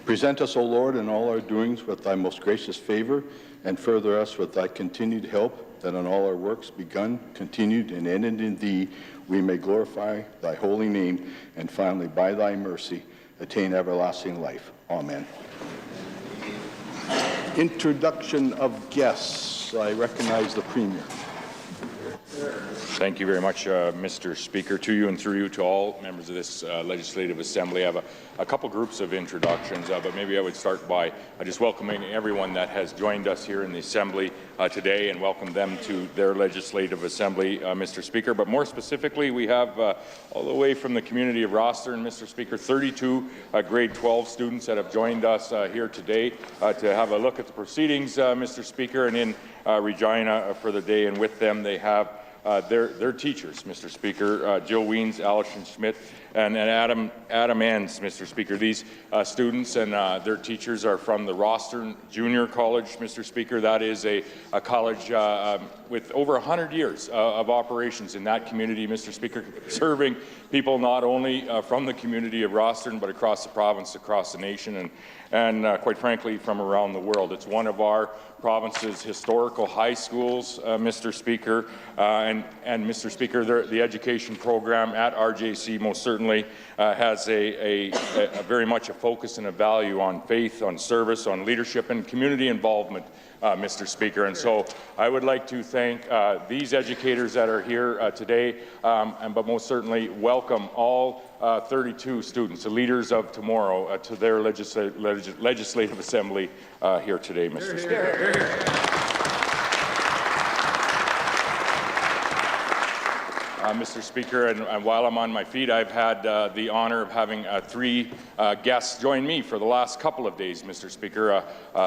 Present us, O Lord, in all our doings with thy most gracious favor, and further us with thy continued help, that in all our works begun, continued, and ended in thee, we may glorify thy holy name, and finally, by thy mercy, attain everlasting life. Amen. Introduction of guests. I recognize the Premier. Thank you very much, Mr. Speaker. To you and through you to all members of this Legislative Assembly. I have a couple groups of introductions, but maybe I would start by just welcoming everyone that has joined us here in the Assembly today and welcome them to their Legislative Assembly, Mr. Speaker. But more specifically, we have all the way from the community of Rosthern, Mr. Speaker, 32 grade 12 students that have joined us here today to have a look at the proceedings, Mr. Speaker, and in Regina for the day. And with them, they have their teachers, Mr. Speaker, Jill Weens, Alison Schmidt, and Adam Enns, Mr. Speaker. These students and their teachers are from the Rosthern Junior College, Mr. Speaker. That is a college with over 100 years of operations in that community, Mr. Speaker, serving people not only from the community of Rosthern, but across the province, across the nation, and quite frankly, from around the world. It's one of our province's historical high schools, Mr. Speaker, and Mr. Speaker, the education program at RJC most certainly has a very much a focus and a value on faith, on service, on leadership, and community involvement, Mr. Speaker. And so I would like to thank these educators that are here today, but most certainly welcome all 32 students, the leaders of tomorrow, to their Legislative Assembly here today, Mr. Speaker. Mr. Speaker, and while I'm on my feet, I've had the honour of having three guests join me for the last couple of days, Mr. Speaker.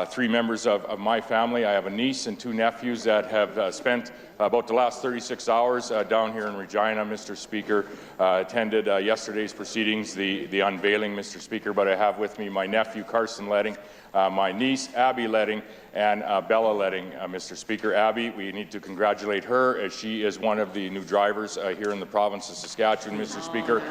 Three members of my family. I have a niece and two nephews that have spent about the last 36 hours down here in Regina, Mr. Speaker. Attended yesterday's proceedings, the unveiling, Mr. Speaker, but I have with me my nephew, Carson Letting, my niece, Abby Letting, and Bella Letting, Mr. Speaker. Abby, we need to congratulate her as she is one of the new drivers here in the province of Saskatchewan, Mr. Speaker.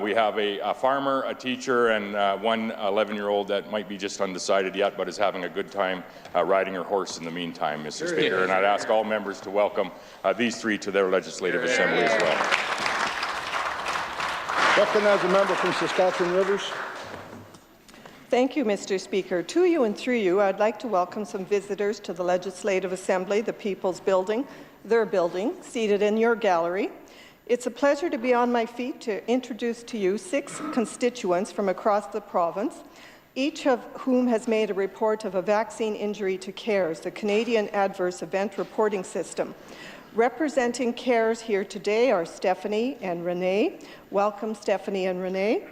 We have a farmer, a teacher, and one 11-year-old that might be just undecided yet, but is having a good time riding her horse in the meantime, Mr. Speaker. And I'd ask all members to welcome these three to their Legislative Assembly as well. Recognize a member from Saskatchewan Rivers. Thank you, Mr. Speaker. To you and through you, I'd like to welcome some visitors to the Legislative Assembly, the People's Building, their building, seated in your gallery. It's a pleasure to be on my feet to introduce to you 6 constituents from across the province, each of whom has made a report of a vaccine injury to CARES, the Canadian Adverse Event Reporting System. Representing CARES here today are Stephanie and Renee. Welcome, Stephanie and Renee.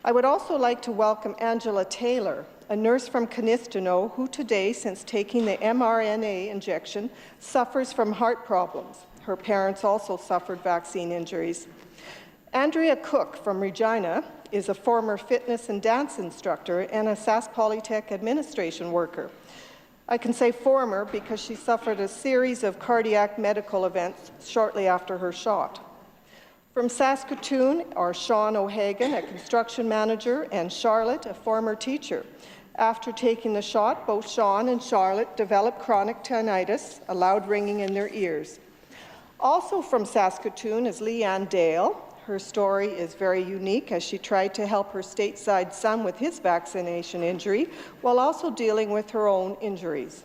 I would also like to welcome Angela Taylor, a nurse from Canistino who today, since taking the mRNA injection, suffers from heart problems. Her parents also suffered vaccine injuries. Andrea Cook from Regina is a former fitness and dance instructor and a Sask Polytech administration worker. I can say former because she suffered a series of cardiac medical events shortly after her shot. From Saskatoon are Sean O'Hagan, a construction manager, and Charlotte, a former teacher. After taking the shot, both Sean and Charlotte developed chronic tinnitus, a loud ringing in their ears. Also from Saskatoon is Leanne Dale. Her story is very unique as she tried to help her stateside son with his vaccination injury while also dealing with her own injuries.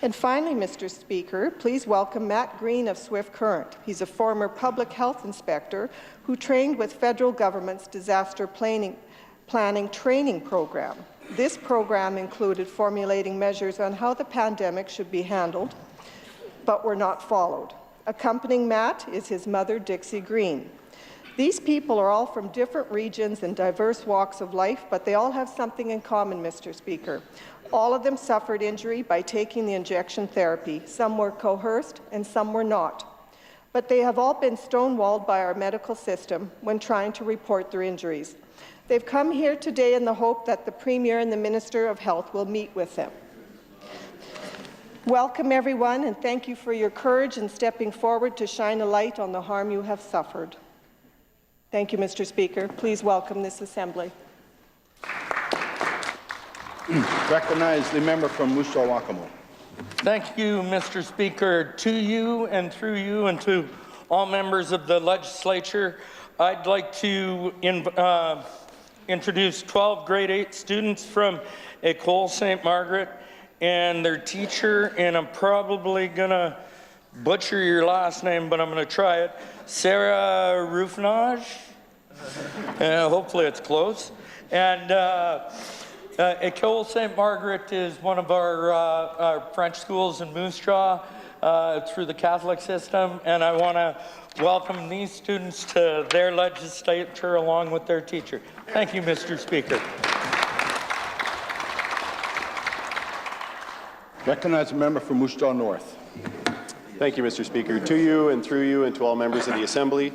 And finally, Mr. Speaker, please welcome Matt Green of Swift Current. He's a former public health inspector who trained with federal government's disaster planning training program. This program included formulating measures on how the pandemic should be handled, but were not followed. Accompanying Matt is his mother, Dixie Green. These people are all from different regions and diverse walks of life, but they all have something in common, Mr. Speaker. All of them suffered injury by taking the injection therapy. Some were coerced and some were not. But they have all been stonewalled by our medical system when trying to report their injuries. They've come here today in the hope that the Premier and the Minister of Health will meet with them. Welcome, everyone, and thank you for your courage in stepping forward to shine a light on the harm you have suffered. Thank you, Mr. Speaker. Please welcome this Assembly. Recognize the member from Moose Jaw Wakamo. Thank you, Mr. Speaker. To you and through you and to all members of the legislature, I'd like to introduce 12 grade 8 students from École St. Margaret and their teacher, and I'm probably going to butcher your last name, but I'm going to try it. Sarah Rufnage. Hopefully it's close. And École St. Margaret is one of our French schools in Moose Jaw through the Catholic system, and I want to welcome these students to their legislature along with their teacher. Thank you, Mr. Speaker. Recognize a member from Moose Jaw North. Thank you, Mr. Speaker. To you and through you and to all members of the Assembly,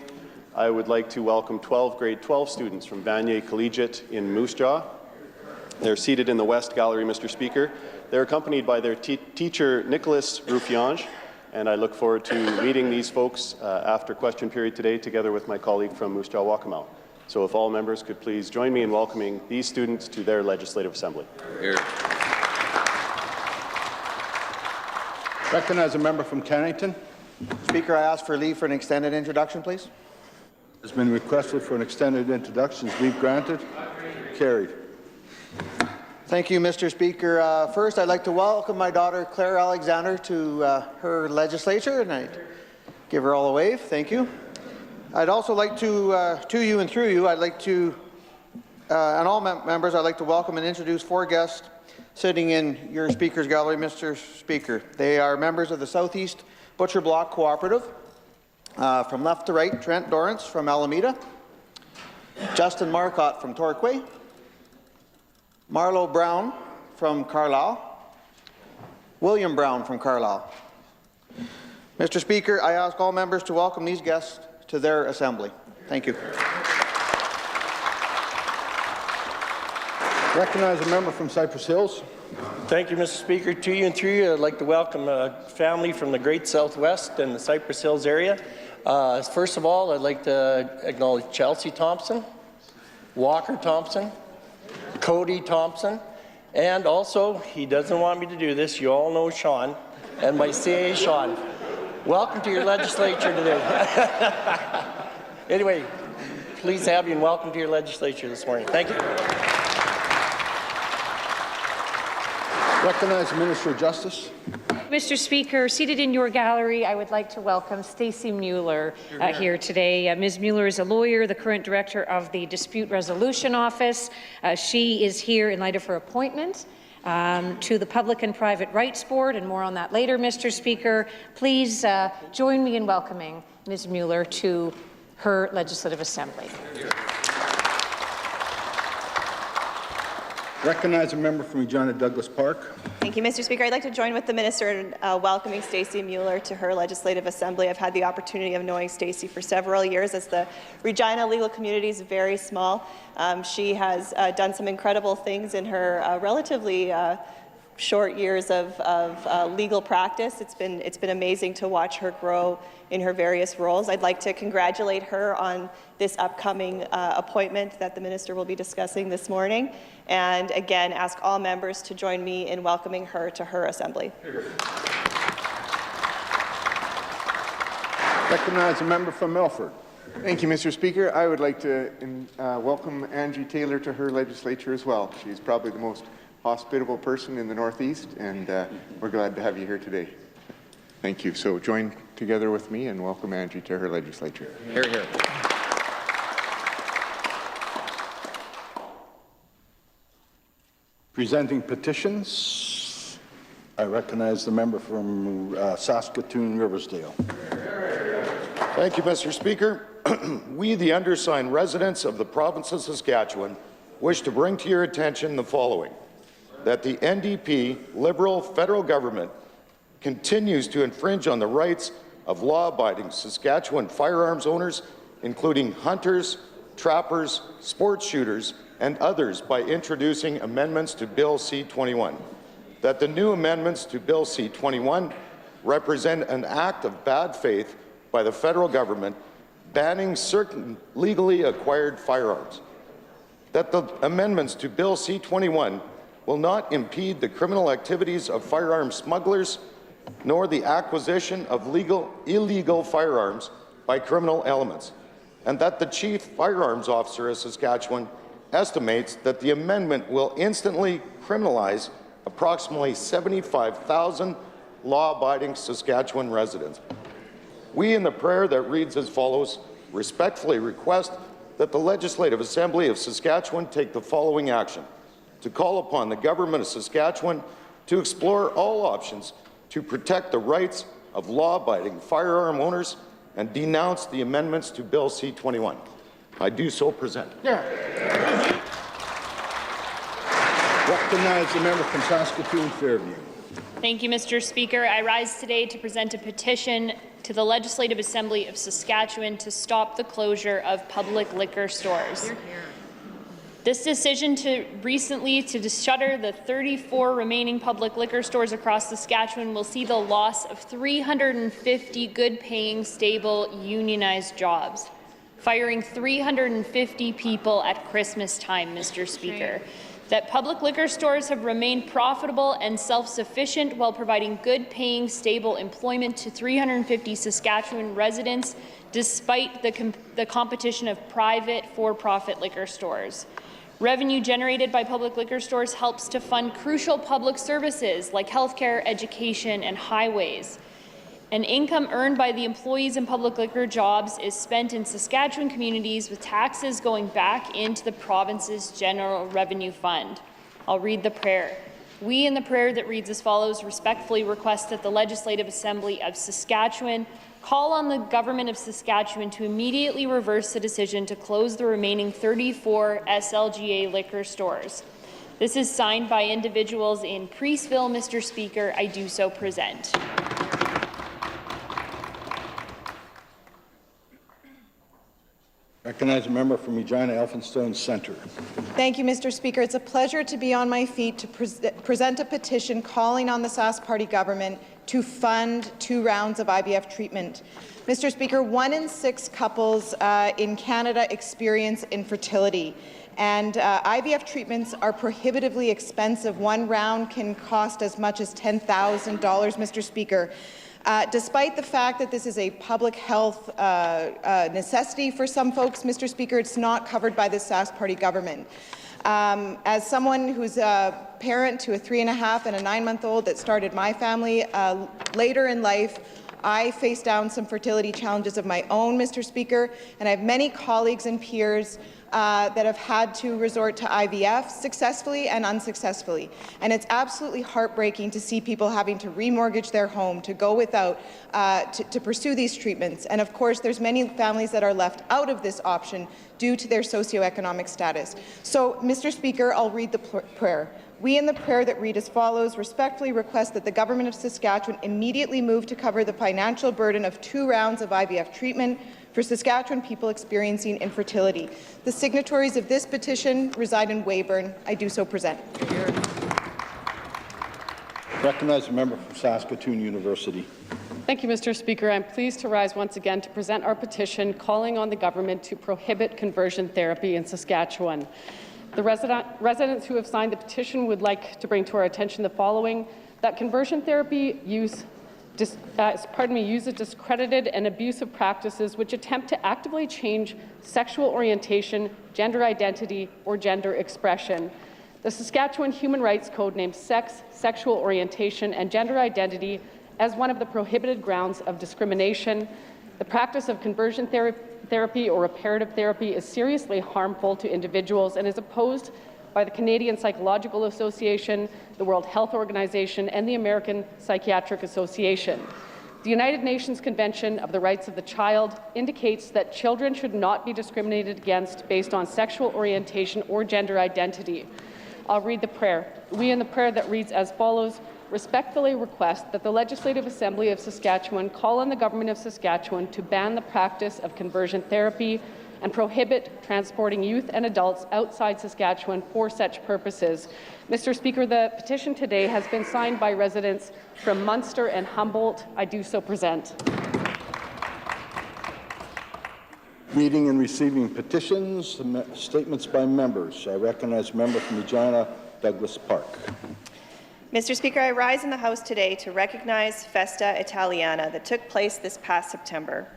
I would like to welcome 12 grade 12 students from Vanier Collegiate in Moose Jaw. They're seated in the West Gallery, Mr. Speaker. They're accompanied by their teacher, Nicholas Ruffiange, and I look forward to meeting these folks after question period today, together with my colleague from Moose Jaw Wakamo. So if all members could please join me in welcoming these students to their Legislative Assembly. Here. Recognize a member from Cannington. Speaker, I ask for leave for an extended introduction, please. Has been requested for an extended introduction. Is leave granted? Carried. Thank you, Mr. Speaker. First, I'd like to welcome my daughter, Claire Alexander, to her legislature, and I'd give her all a wave. Thank you. I'd also like to you and through you, I'd like to, and all members, I'd like to welcome and introduce 4 guests sitting in your Speaker's Gallery, Mr. Speaker. They are members of the Southeast Butcher Block Cooperative. From left to right, Trent Dorrance from Alameda, Justin Marcotte from Torquay, Marlo Brown from Carlisle, William Brown from Carlisle. Mr. Speaker, I ask all members to welcome these guests to their assembly. Thank you. Recognize a member from Cypress Hills. Thank you, Mr. Speaker. To you and through you, I'd like to welcome a family from the Great Southwest and the Cypress Hills area. First of all, I'd like to acknowledge Chelsea Thompson, Walker Thompson, Cody Thompson, and also, he doesn't want me to do this, you all know Sean, and my CA Sean. Welcome to your legislature today. Anyway, pleased to have you and welcome to your legislature this morning. Thank you. Recognize the Minister of Justice. Mr. Speaker, seated in your gallery, I would like to welcome Stacey Mueller here today. Ms. Mueller is a lawyer, the current director of the Dispute Resolution Office. She is here in light of her appointment to the Public and Private Rights Board, and more on that later, Mr. Speaker. Please join me in welcoming Ms. Mueller to her Legislative Assembly. Recognize a member from Regina Douglas Park. Thank you, Mr. Speaker. I'd like to join with the Minister in welcoming Stacey Mueller to her Legislative Assembly. I've had the opportunity of knowing Stacey for several years, as the Regina legal community is very small. She has done some incredible things in her relatively short years of legal practice. It's been amazing to watch her grow in her various roles. I'd like to congratulate her on this upcoming appointment that the Minister will be discussing this morning, and again ask all members to join me in welcoming her to her Assembly. Recognize a member from Milford. Thank you, Mr. Speaker. I would like to welcome Angie Taylor to her legislature as well. She's probably the most hospitable person in the Northeast, and we're glad to have you here today. Thank you. So join together with me and welcome Angie to her legislature. Here, here. Presenting petitions, I recognize the member from Saskatoon Riversdale. Thank you, Mr. Speaker. We, the undersigned residents of the province of Saskatchewan, wish to bring to your attention the following: that the NDP Liberal federal government continues to infringe on the rights of law-abiding Saskatchewan firearms owners, including hunters, trappers, sports shooters, and others, by introducing amendments to Bill C-21. That the new amendments to Bill C-21 represent an act of bad faith by the federal government, banning certain legally acquired firearms, that the amendments to Bill C-21 will not impede the criminal activities of firearm smugglers nor the acquisition of illegal firearms by criminal elements, and that the Chief Firearms Officer of Saskatchewan estimates that the amendment will instantly criminalize approximately 75,000 law-abiding Saskatchewan residents. We, in the prayer that reads as follows, respectfully request that the Legislative Assembly of Saskatchewan take the following action: to call upon the Government of Saskatchewan to explore all options to protect the rights of law-abiding firearm owners and denounce the amendments to Bill C-21. I do so present. Recognize the member from Saskatoon Fairview. Thank you, Mr. Speaker. I rise today to present a petition to the Legislative Assembly of Saskatchewan to stop the closure of public liquor stores. This decision recently to shutter the 34 remaining public liquor stores across Saskatchewan will see the loss of 350 good-paying, stable, unionized jobs, firing 350 people at Christmas time, Mr. Speaker. That public liquor stores have remained profitable and self-sufficient while providing good-paying, stable employment to 350 Saskatchewan residents, despite the competition of private, for-profit liquor stores. Revenue generated by public liquor stores helps to fund crucial public services like healthcare, education, and highways. And income earned by the employees in public liquor jobs is spent in Saskatchewan communities with taxes going back into the province's general revenue fund. I'll read the prayer. We, in the prayer that reads as follows, respectfully request that the Legislative Assembly of Saskatchewan call on the Government of Saskatchewan to immediately reverse the decision to close the remaining 34 SLGA liquor stores. This is signed by individuals in Priestville, Mr. Speaker. I do so present. Recognize a member from Regina Elphinstone Centre. Thank you, Mr. Speaker. It's a pleasure to be on my feet to present a petition calling on the Sask Party government to fund 2 rounds of IVF treatment. Mr. Speaker, 1 in 6 couples in Canada experience infertility, and IVF treatments are prohibitively expensive. 1 round can cost as much as $10,000, Mr. Speaker. Despite the fact that this is a public health necessity for some folks, Mr. Speaker, it's not covered by the Sask Party government. As someone who's a parent to a 3.5 and a 9-month-old that started my family, later in life, I faced down some fertility challenges of my own, Mr. Speaker, and I have many colleagues and peers that have had to resort to IVF successfully and unsuccessfully. And it's absolutely heartbreaking to see people having to remortgage their home to go without, to pursue these treatments. And of course, there's many families that are left out of this option due to their socioeconomic status. So, Mr. Speaker, I'll read the prayer. We, in the prayer that read as follows, respectfully request that the Government of Saskatchewan immediately move to cover the financial burden of 2 rounds of IVF treatment for Saskatchewan people experiencing infertility. The signatories of this petition reside in Weyburn. I do so present. Recognize a member from Saskatoon University. Thank you, Mr. Speaker. I'm pleased to rise once again to present our petition calling on the government to prohibit conversion therapy in Saskatchewan. The residents who have signed the petition would like to bring to our attention the following: that conversion therapy uses discredited and abusive practices which attempt to actively change sexual orientation, gender identity, or gender expression. The Saskatchewan Human Rights Code names sex, sexual orientation, and gender identity as one of the prohibited grounds of discrimination. The practice of conversion therapy or reparative therapy is seriously harmful to individuals and is opposed by the Canadian Psychological Association, the World Health Organization, and the American Psychiatric Association. The United Nations Convention of the Rights of the Child indicates that children should not be discriminated against based on sexual orientation or gender identity. I'll read the prayer. We, in the prayer that reads as follows, respectfully request that the Legislative Assembly of Saskatchewan call on the Government of Saskatchewan to ban the practice of conversion therapy and prohibit transporting youth and adults outside Saskatchewan for such purposes. Mr. Speaker, the petition today has been signed by residents from Munster and Humboldt. I do so present. Reading and receiving petitions, statements by members. I recognize member from Regina, Douglas Park. Mr. Speaker, I rise in the House today to recognize Festa Italiana that took place this past September.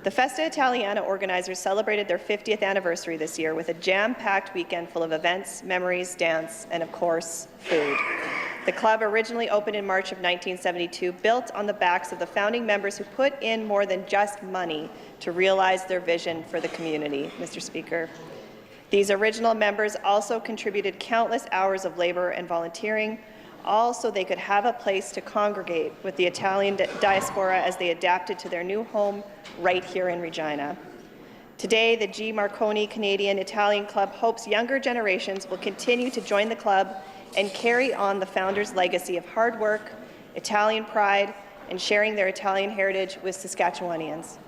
The Festa Italiana organizers celebrated their 50th anniversary this year with a jam-packed weekend full of events, memories, dance, and of course, food. The club originally opened in March of 1972, built on the backs of the founding members who put in more than just money to realize their vision for the community, Mr. Speaker. These original members also contributed countless hours of labor and volunteering, all so they could have a place to congregate with the Italian diaspora as they adapted to their new home right here in Regina. Today, the G. Marconi Canadian Italian Club hopes younger generations will continue to join the club and carry on the founders' legacy of hard work, Italian pride, and sharing their Italian heritage with Saskatchewanians.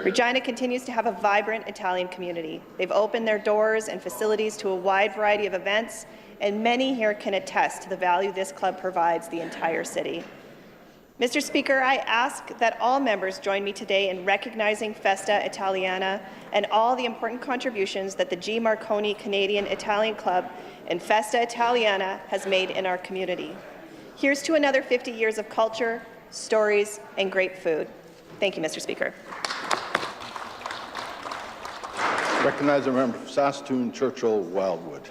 Regina continues to have a vibrant Italian community. They've opened their doors and facilities to a wide variety of events, and many here can attest to the value this club provides the entire city. Mr. Speaker, I ask that all members join me today in recognizing Festa Italiana and all the important contributions that the G. Marconi Canadian Italian Club and Festa Italiana has made in our community. Here's to another 50 years of culture, stories, and great food. Thank you, Mr. Speaker. Recognize the member from Saskatoon, Churchill, Wildwood.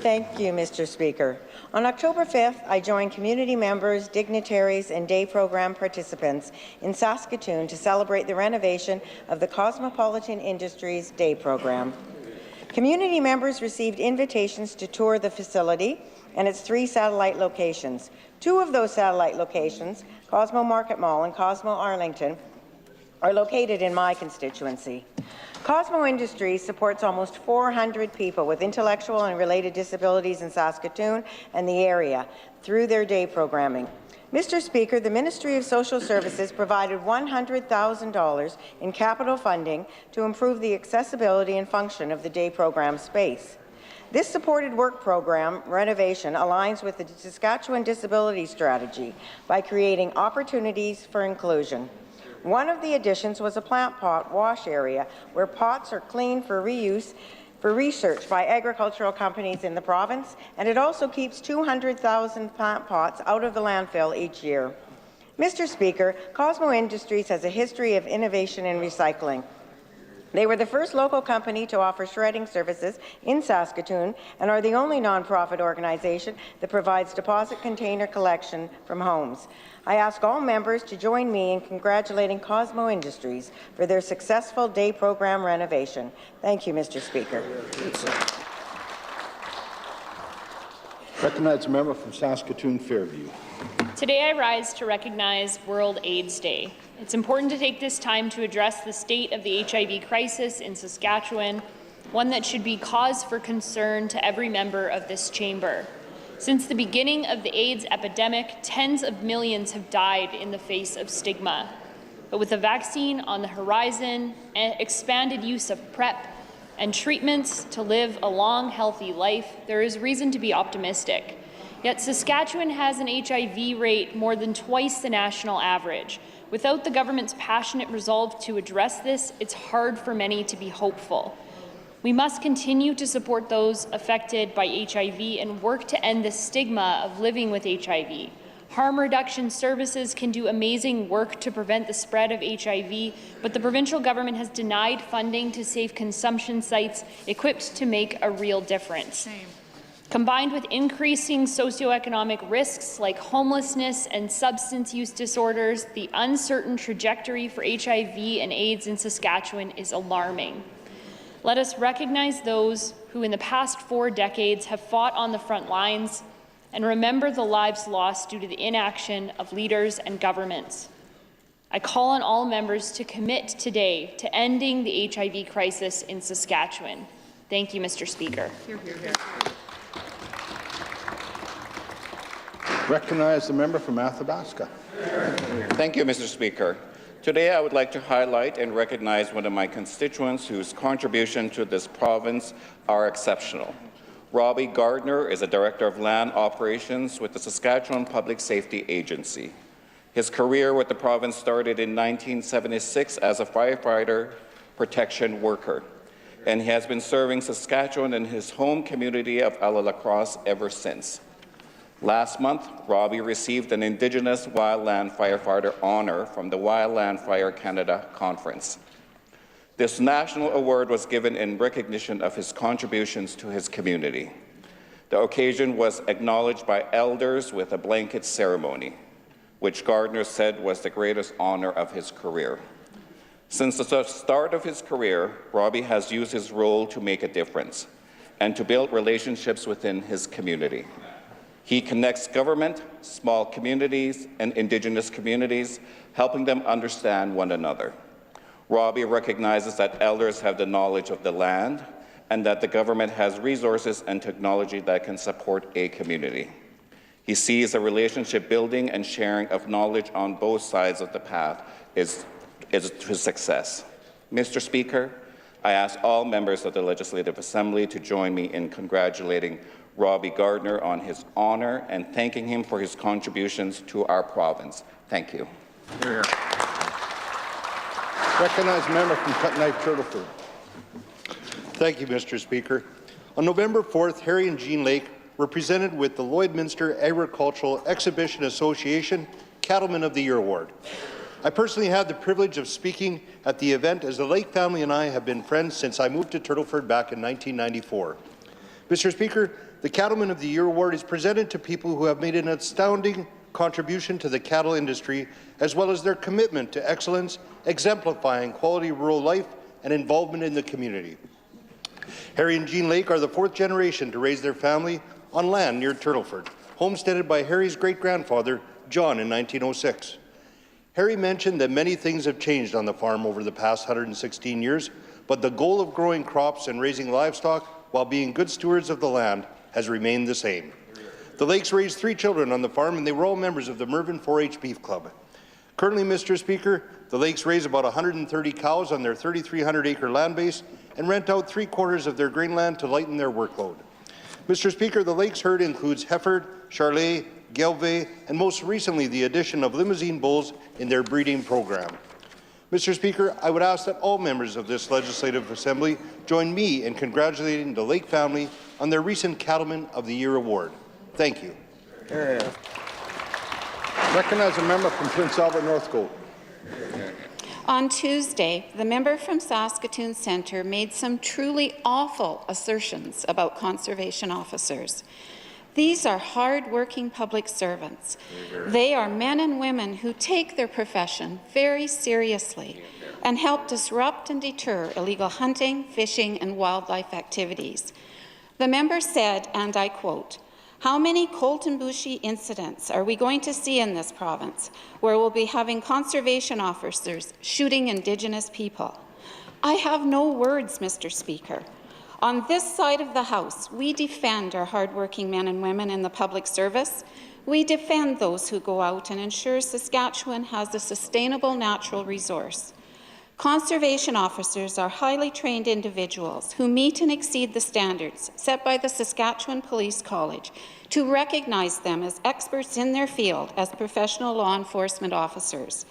Thank you, Mr. Speaker. On October 5th, I joined community members, dignitaries, and day program participants in Saskatoon to celebrate the renovation of the Cosmopolitan Industries Day program. Community members received invitations to tour the facility and its 3 satellite locations. 2 of those satellite locations, Cosmo Market Mall and Cosmo Arlington, are located in my constituency. Cosmo Industries supports almost 400 people with intellectual and related disabilities in Saskatoon and the area through their day programming. Mr. Speaker, the Ministry of Social Services provided $100,000 in capital funding to improve the accessibility and function of the day program space. This supported work program renovation aligns with the Saskatchewan Disability Strategy by creating opportunities for inclusion. One of the additions was a plant pot wash area where pots are cleaned for reuse for research by agricultural companies in the province, and it also keeps 200,000 plant pots out of the landfill each year. Mr. Speaker, Cosmo Industries has a history of innovation in recycling. They were the first local company to offer shredding services in Saskatoon and are the only nonprofit organization that provides deposit container collection from homes. I ask all members to join me in congratulating Cosmo Industries for their successful day program renovation. Thank you, Mr. Speaker. Recognize a member from Saskatoon Fairview. Today I rise to recognize World AIDS Day. It's important to take this time to address the state of the HIV crisis in Saskatchewan, one that should be cause for concern to every member of this chamber. Since the beginning of the AIDS epidemic, tens of millions have died in the face of stigma. But with a vaccine on the horizon, expanded use of PrEP, and treatments to live a long, healthy life, there is reason to be optimistic. Yet Saskatchewan has an HIV rate more than twice the national average. Without the government's passionate resolve to address this, it's hard for many to be hopeful. We must continue to support those affected by HIV and work to end the stigma of living with HIV. Harm reduction services can do amazing work to prevent the spread of HIV, but the provincial government has denied funding to safe consumption sites equipped to make a real difference. Combined with increasing socioeconomic risks like homelessness and substance use disorders, the uncertain trajectory for HIV and AIDS in Saskatchewan is alarming. Let us recognize those who in the past 4 decades have fought on the front lines and remember the lives lost due to the inaction of leaders and governments. I call on all members to commit today to ending the HIV crisis in Saskatchewan. Thank you, Mr. Speaker. Recognize the member from Athabasca. Thank you, Mr. Speaker. Today, I would like to highlight and recognize one of my constituents whose contribution to this province are exceptional. Robbie Gardner is a Director of Land Operations with the Saskatchewan Public Safety Agency. His career with the province started in 1976 as a firefighter protection worker, and he has been serving Saskatchewan and his home community of Alla-la-Crosse ever since. Last month, Robbie received an Indigenous Wildland Firefighter Honour from the Wildland Fire Canada Conference. This national award was given in recognition of his contributions to his community. The occasion was acknowledged by elders with a blanket ceremony, which Gardner said was the greatest honour of his career. Since the start of his career, Robbie has used his role to make a difference and to build relationships within his community. He connects government, small communities, and Indigenous communities, helping them understand one another. Robbie recognizes that elders have the knowledge of the land and that the government has resources and technology that can support a community. He sees a relationship building and sharing of knowledge on both sides of the path is to success. Mr. Speaker, I ask all members of the Legislative Assembly to join me in congratulating Robbie Gardner on his honour and thanking him for his contributions to our province. Thank you. Here, here. Recognize member from Cut Knife Turtleford. Thank you, Mr. Speaker. On November 4th, Harry and Jean Lake were presented with the Lloydminster Agricultural Exhibition Association Cattleman of the Year Award. I personally had the privilege of speaking at the event, as the Lake family and I have been friends since I moved to Turtleford back in 1994. Mr. Speaker, the Cattleman of the Year Award is presented to people who have made an astounding contribution to the cattle industry, as well as their commitment to excellence, exemplifying quality rural life and involvement in the community. Harry and Jean Lake are the fourth generation to raise their family on land near Turtleford, homesteaded by Harry's great-grandfather, John, in 1906. Harry mentioned that many things have changed on the farm over the past 116 years, but the goal of growing crops and raising livestock while being good stewards of the land has remained the same. The Lakes raised 3 children on the farm, and they were all members of the Mervyn 4-H Beef Club. Currently, Mr. Speaker, the Lakes raise about 130 cows on their 3,300-acre land base and rent out 3/4 of their grain land to lighten their workload. Mr. Speaker, the Lakes herd includes Heiford, Charlet, Gelve, and most recently the addition of Limousine bulls in their breeding program. Mr. Speaker, I would ask that all members of this Legislative Assembly join me in congratulating the Lake family on their recent Cattleman of the Year Award. Thank you. Here, here. Recognize a member from Prince Albert Northcote. On Tuesday, the member from Saskatoon Centre made some truly awful assertions about conservation officers. These are hard-working public servants. They are men and women who take their profession very seriously and help disrupt and deter illegal hunting, fishing, and wildlife activities. The member said, and I quote, "How many Colton-Bouchy incidents are we going to see in this province where we'll be having conservation officers shooting Indigenous people?" I have no words, Mr. Speaker. On this side of the House, we defend our hardworking men and women in the public service. We defend those who go out and ensure Saskatchewan has a sustainable natural resource. Conservation officers are highly trained individuals who meet and exceed the standards set by the Saskatchewan Police College to recognize them as experts in their field as professional law enforcement officers.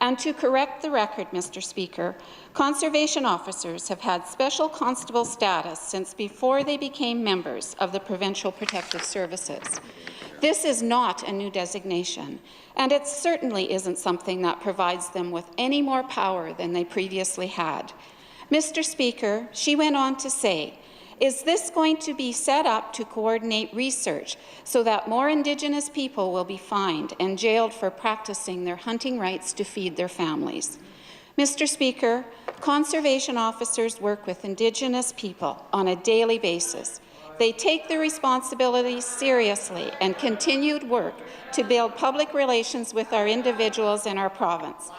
And to correct the record, Mr. Speaker, conservation officers have had special constable status since before they became members of the Provincial Protective Services. This is not a new designation, and it certainly isn't something that provides them with any more power than they previously had. Mr. Speaker, she went on to say, "Is this going to be set up to coordinate research so that more Indigenous people will be fined and jailed for practicing their hunting rights to feed their families?" Mr. Speaker, conservation officers work with Indigenous people on a daily basis. They take their responsibilities seriously and continued work to build public relations with our individuals in our province.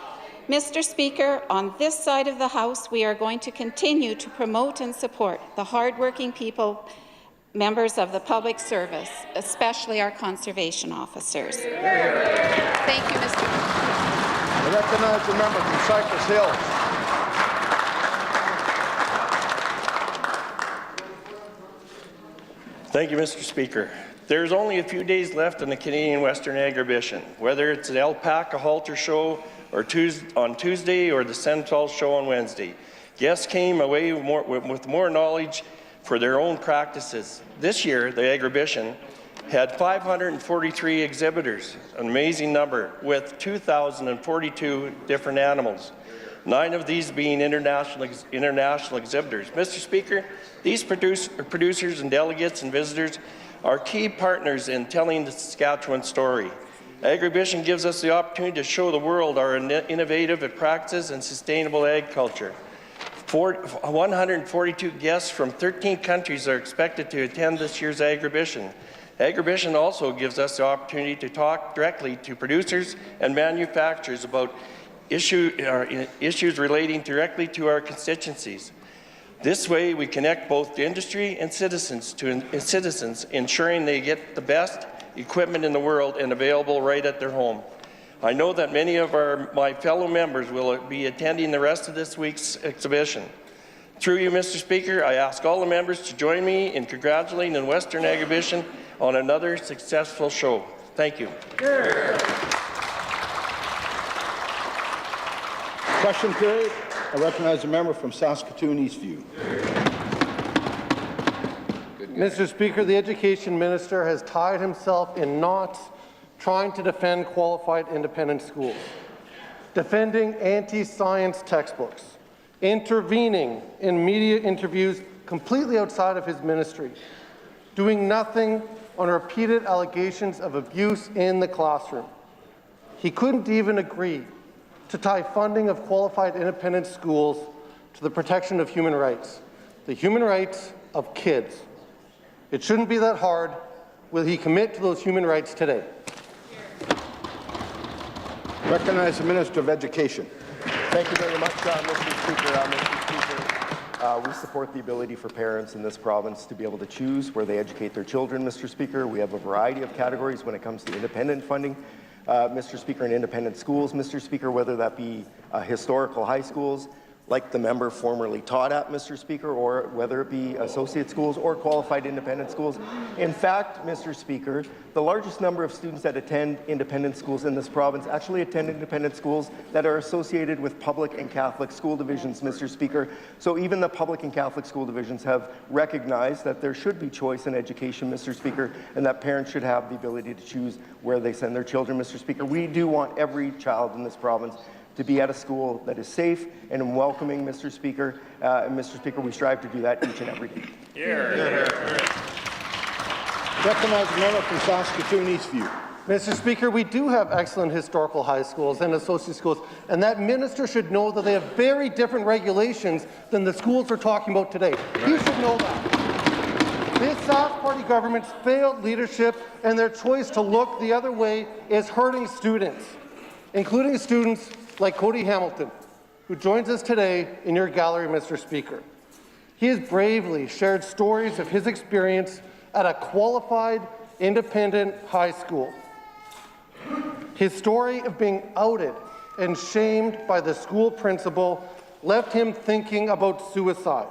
Mr. Speaker, on this side of the House, we are going to continue to promote and support the hardworking people, members of the public service, especially our conservation officers. Thank you, Mr. I recognize the member from Cypress Hills. Thank you, Mr. Speaker. There's only a few days left in the Canadian Western Agribition, whether it's the Alpaca Halter Show or on Tuesday or the Sentinel Show on Wednesday. Guests came away with more knowledge for their own practices. This year, the Agribition had 543 exhibitors, an amazing number, with 2,042 different animals, 9 of these being international exhibitors. Mr. Speaker, these producers and delegates and visitors are key partners in telling the Saskatchewan story. Agribition gives us the opportunity to show the world our innovative practices and sustainable agriculture. 142 guests from 13 countries are expected to attend this year's Agribition. Agribition also gives us the opportunity to talk directly to producers and manufacturers about issues relating directly to our constituencies. This way, we connect both the industry and citizens, ensuring they get the best equipment in the world and available right at their home. I know that many of my fellow members will be attending the rest of this week's exhibition. Through you, Mr. Speaker, I ask all the members to join me in congratulating the Western Agribition on another successful show. Thank you. Question period. I recognize a member from Saskatoon Eastview. Mr. Speaker, the Education Minister has tied himself in knots trying to defend qualified independent schools, defending anti-science textbooks, intervening in media interviews completely outside of his ministry, doing nothing on repeated allegations of abuse in the classroom. He couldn't even agree to tie funding of qualified independent schools to the protection of human rights, the human rights of kids. It shouldn't be that hard. Will he commit to those human rights today? Recognize the Minister of Education. Thank you very much, Mr. Speaker. We support the ability for parents in this province to be able to choose where they educate their children, Mr. Speaker. We have a variety of categories when it comes to independent funding, Mr. Speaker, in independent schools, Mr. Speaker, whether that be historical high schools, like the member formerly taught at, Mr. Speaker, or whether it be associate schools or qualified independent schools. In fact, Mr. Speaker, the largest number of students that attend independent schools in this province actually attend independent schools that are associated with public and Catholic school divisions, Mr. Speaker. So even the public and Catholic school divisions have recognized that there should be choice in education, Mr. Speaker, and that parents should have the ability to choose where they send their children, Mr. Speaker. We do want every child in this province to be at a school that is safe and welcoming, Mr. Speaker. And Mr. Speaker, we strive to do that each and every day. Recognize the member from Saskatoon Eastview. Mr. Speaker, we do have excellent historical high schools and associate schools, and that minister should know that they have very different regulations than the schools we're talking about today. He should know that. This Sask Party government's failed leadership and their choice to look the other way is hurting students, including students like Cody Hamilton, who joins us today in your gallery, Mr. Speaker. He has bravely shared stories of his experience at a qualified independent high school. His story of being outed and shamed by the school principal left him thinking about suicide.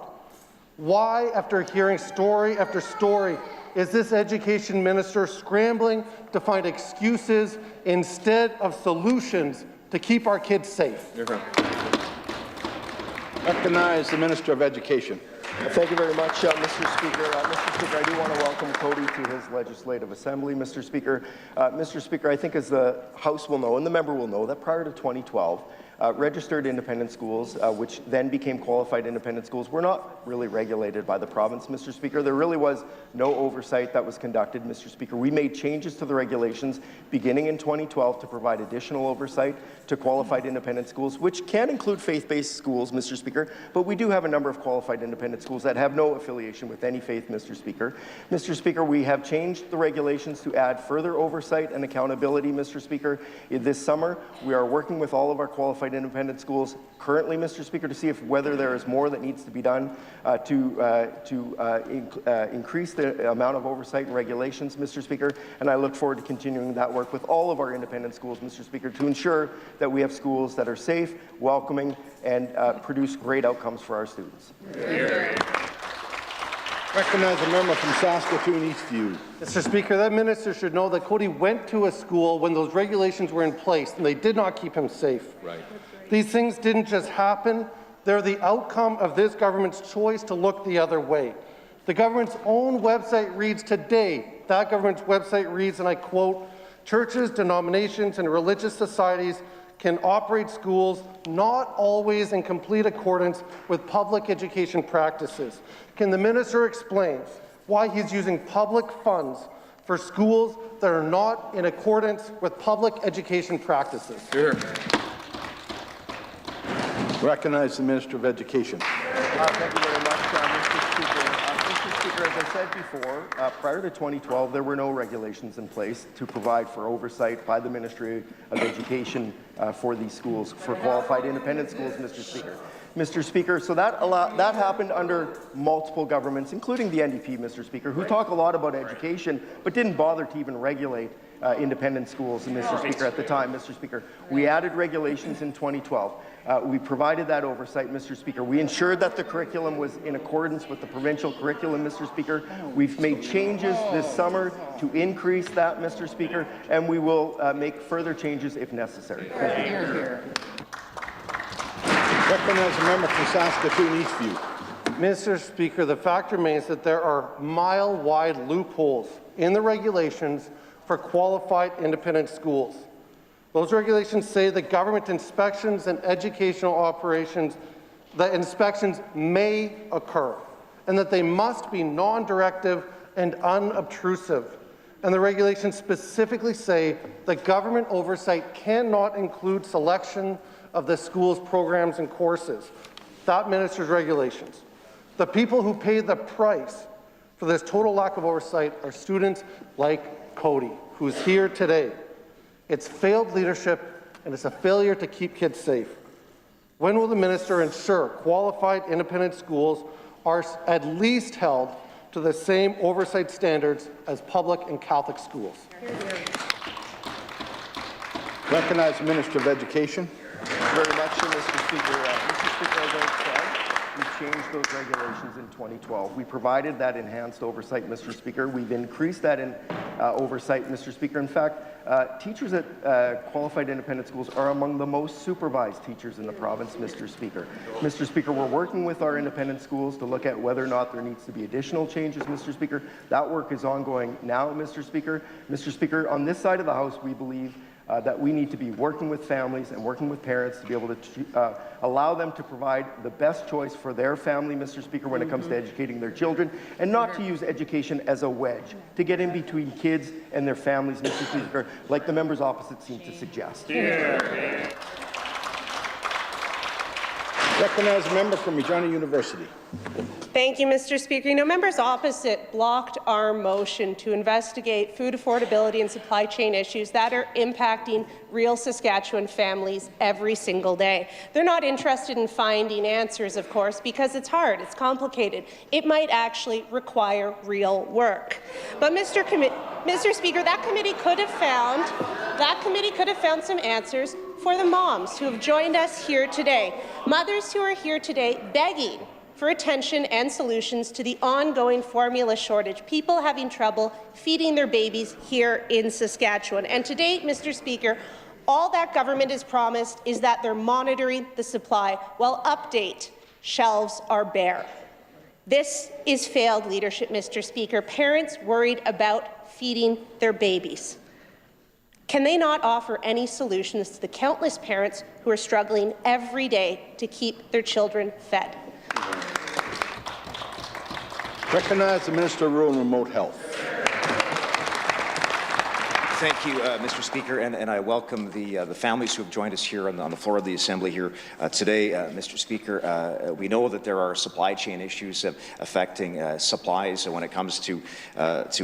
Why, after hearing story after story, is this education minister scrambling to find excuses instead of solutions to keep our kids safe? Recognize the Minister of Education. Thank you very much, Mr. Speaker. Mr. Speaker, I do want to welcome Cody to his Legislative Assembly, Mr. Speaker. Mr. Speaker, I think as the House will know and the member will know that prior to 2012, registered independent schools, which then became qualified independent schools, were not really regulated by the province, Mr. Speaker. There really was no oversight that was conducted, Mr. Speaker. We made changes to the regulations beginning in 2012 to provide additional oversight to qualified independent schools, which can include faith-based schools, Mr. Speaker, but we do have a number of qualified independent schools that have no affiliation with any faith, Mr. Speaker. Mr. Speaker, we have changed the regulations to add further oversight and accountability, Mr. Speaker. This summer, we are working with all of our qualified independent schools currently, Mr. Speaker, to see if whether there is more that needs to be done to increase the amount of oversight and regulations, Mr. Speaker, and I look forward to continuing that work with all of our independent schools, Mr. Speaker, to ensure that we have schools that are safe, welcoming, and produce great outcomes for our students. Recognize a member from Saskatoon Eastview. Mr. Speaker, that minister should know that Cody went to a school when those regulations were in place, and they did not keep him safe. Right. These things didn't just happen. They're the outcome of this government's choice to look the other way. The government's own website reads today, that government's website reads, and I quote, "Churches, denominations, and religious societies can operate schools not always in complete accordance with public education practices." Can the minister explain why he's using public funds for schools that are not in accordance with public education practices? Sure. Recognize the Minister of Education. Thank you very much, Mr. Speaker. Mr. Speaker, as I said before, prior to 2012, there were no regulations in place to provide for oversight by the Ministry of Education for these schools, for qualified independent schools, Mr. Speaker. Mr. Speaker, so that happened under multiple governments, including the NDP, Mr. Speaker, who talk a lot about education, but didn't bother to even regulate independent schools, and Mr. Speaker, at the time, Mr. Speaker. We added regulations in 2012. We provided that oversight, Mr. Speaker. We ensured that the curriculum was in accordance with the provincial curriculum, Mr. Speaker. We've made changes this summer to increase that, Mr. Speaker, and we will make further changes if necessary. Thank you. Recognize the member for Saskatoon Eastview. Mr. Speaker, the fact remains that there are mile-wide loopholes in the regulations for qualified independent schools. Those regulations say that government inspections and educational operations, that inspections may occur, and that they must be non-directive and unobtrusive. And the regulations specifically say that government oversight cannot include selection of the school's programs and courses. That minister's regulations. The people who pay the price for this total lack of oversight are students like Cody, who's here today. It's failed leadership, and it's a failure to keep kids safe. When will the minister ensure qualified independent schools are at least held to the same oversight standards as public and Catholic schools? Recognize the Minister of Education. Thank you very much, Mr. Speaker. Mr. Speaker, as I said, we changed those regulations in 2012. We provided that enhanced oversight, Mr. Speaker. We've increased that oversight, Mr. Speaker. In fact, teachers at qualified independent schools are among the most supervised teachers in the province, Mr. Speaker. Mr. Speaker, we're working with our independent schools to look at whether or not there needs to be additional changes, Mr. Speaker. That work is ongoing now, Mr. Speaker. Mr. Speaker, on this side of the House, we believe that we need to be working with families and working with parents to be able to allow them to provide the best choice for their family, Mr. Speaker, when it comes to educating their children, and not to use education as a wedge to get in between kids and their families, Mr. Speaker, like the members opposite seem to suggest. Yeah. Recognize a member from Regina University. Thank you, Mr. Speaker. You know, members opposite blocked our motion to investigate food affordability and supply chain issues that are impacting real Saskatchewan families every single day. They're not interested in finding answers, of course, because it's hard, it's complicated. It might actually require real work. But Mr. Speaker, that committee could have found some answers for the moms who have joined us here today. Mothers who are here today begging for attention and solutions to the ongoing formula shortage, people having trouble feeding their babies here in Saskatchewan. And to date, Mr. Speaker, all that government has promised is that they're monitoring the supply, while update shelves are bare. This is failed leadership, Mr. Speaker. Parents worried about feeding their babies. Can they not offer any solutions to the countless parents who are struggling every day to keep their children fed? Recognize the Minister of Rural and Remote Health. Thank you, Mr. Speaker, and I welcome the families who have joined us here on the floor of the Assembly here today. Mr. Speaker, we know that there are supply chain issues affecting supplies when it comes to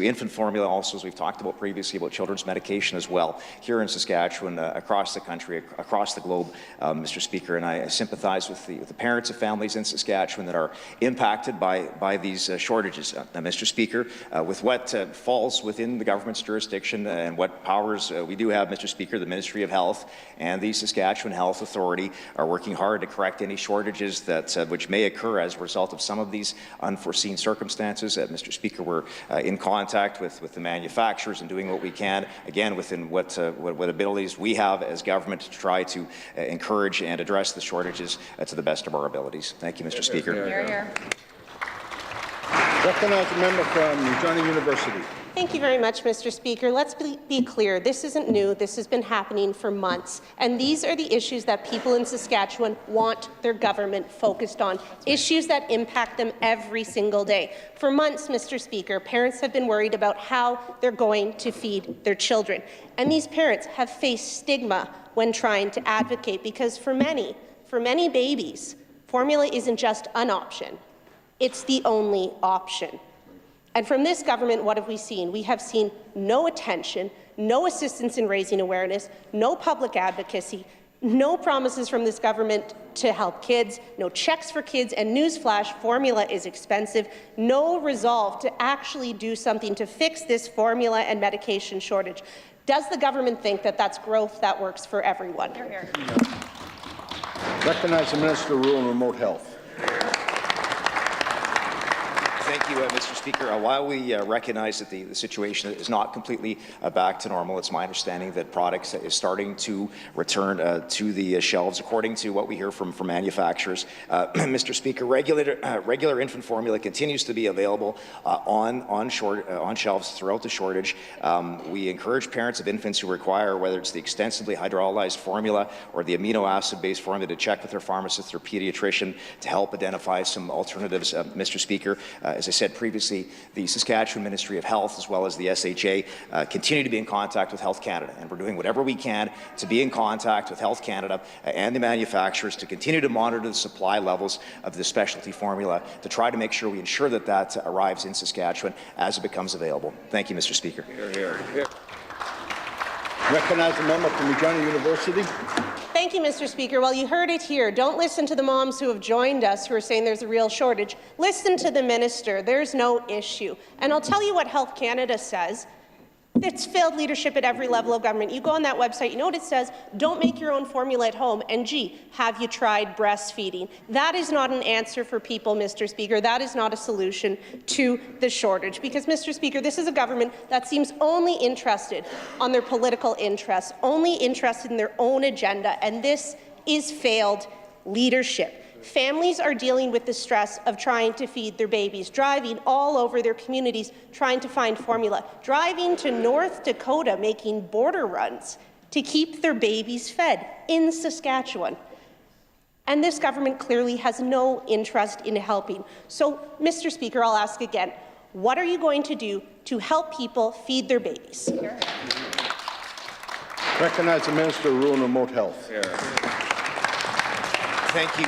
infant formula, also, as we've talked about previously, about children's medication as well, here in Saskatchewan, across the country, across the globe, Mr. Speaker, and I sympathize with the parents of families in Saskatchewan that are impacted by these shortages. Mr. Speaker, with what falls within the government's jurisdiction and what powers we do have, Mr. Speaker, the Ministry of Health and the Saskatchewan Health Authority are working hard to correct any shortages that which may occur as a result of some of these unforeseen circumstances. Mr. Speaker, we're in contact with the manufacturers and doing what we can, again, within what abilities we have as government to try to encourage and address the shortages to the best of our abilities. Thank you, Mr. Speaker. Hear, hear. Recognize the member from Regina University. Thank you very much, Mr. Speaker. Let's be clear. This isn't new. This has been happening for months. And these are the issues that people in Saskatchewan want their government focused on, issues that impact them every single day. For months, Mr. Speaker, parents have been worried about how they're going to feed their children. And these parents have faced stigma when trying to advocate, because for many babies, formula isn't just an option. It's the only option. And from this government, what have we seen? We have seen no attention, no assistance in raising awareness, no public advocacy, no promises from this government to help kids, no checks for kids, and newsflash, formula is expensive, no resolve to actually do something to fix this formula and medication shortage. Does the government think that that's growth that works for everyone? Recognize the Minister of Rural and Remote Health. Thank you, Mr. Speaker. While we recognize that the situation is not completely back to normal, it's my understanding that products is starting to return to the shelves, according to what we hear from manufacturers. Mr. Speaker, regular infant formula continues to be available on shelves throughout the shortage. We encourage parents of infants who require, whether it's the extensively hydrolyzed formula or the amino acid-based formula, to check with their pharmacist or pediatrician to help identify some alternatives. Mr. Speaker, as I said previously, the Saskatchewan Ministry of Health, as well as the SHA, continue to be in contact with Health Canada, and we're doing whatever we can to be in contact with Health Canada and the manufacturers to continue to monitor the supply levels of the specialty formula to try to make sure we ensure that that arrives in Saskatchewan as it becomes available. Thank you, Mr. Speaker. Recognize the member from Regina University. Thank you, Mr. Speaker. Well, you heard it here. Don't listen to the moms who have joined us who are saying there's a real shortage. Listen to the minister. There's no issue. And I'll tell you what Health Canada says. It's failed leadership at every level of government. You go on that website, you know what it says? Don't make your own formula at home. And gee, have you tried breastfeeding? That is not an answer for people, Mr. Speaker. That is not a solution to the shortage. Because, Mr. Speaker, this is a government that seems only interested on their political interests, only interested in their own agenda. And this is failed leadership. Families are dealing with the stress of trying to feed their babies, driving all over their communities, trying to find formula, driving to North Dakota, making border runs to keep their babies fed in Saskatchewan. And this government clearly has no interest in helping. So, Mr. Speaker, I'll ask again, what are you going to do to help people feed their babies? Recognize the Minister of Rural and Remote Health. Thank you,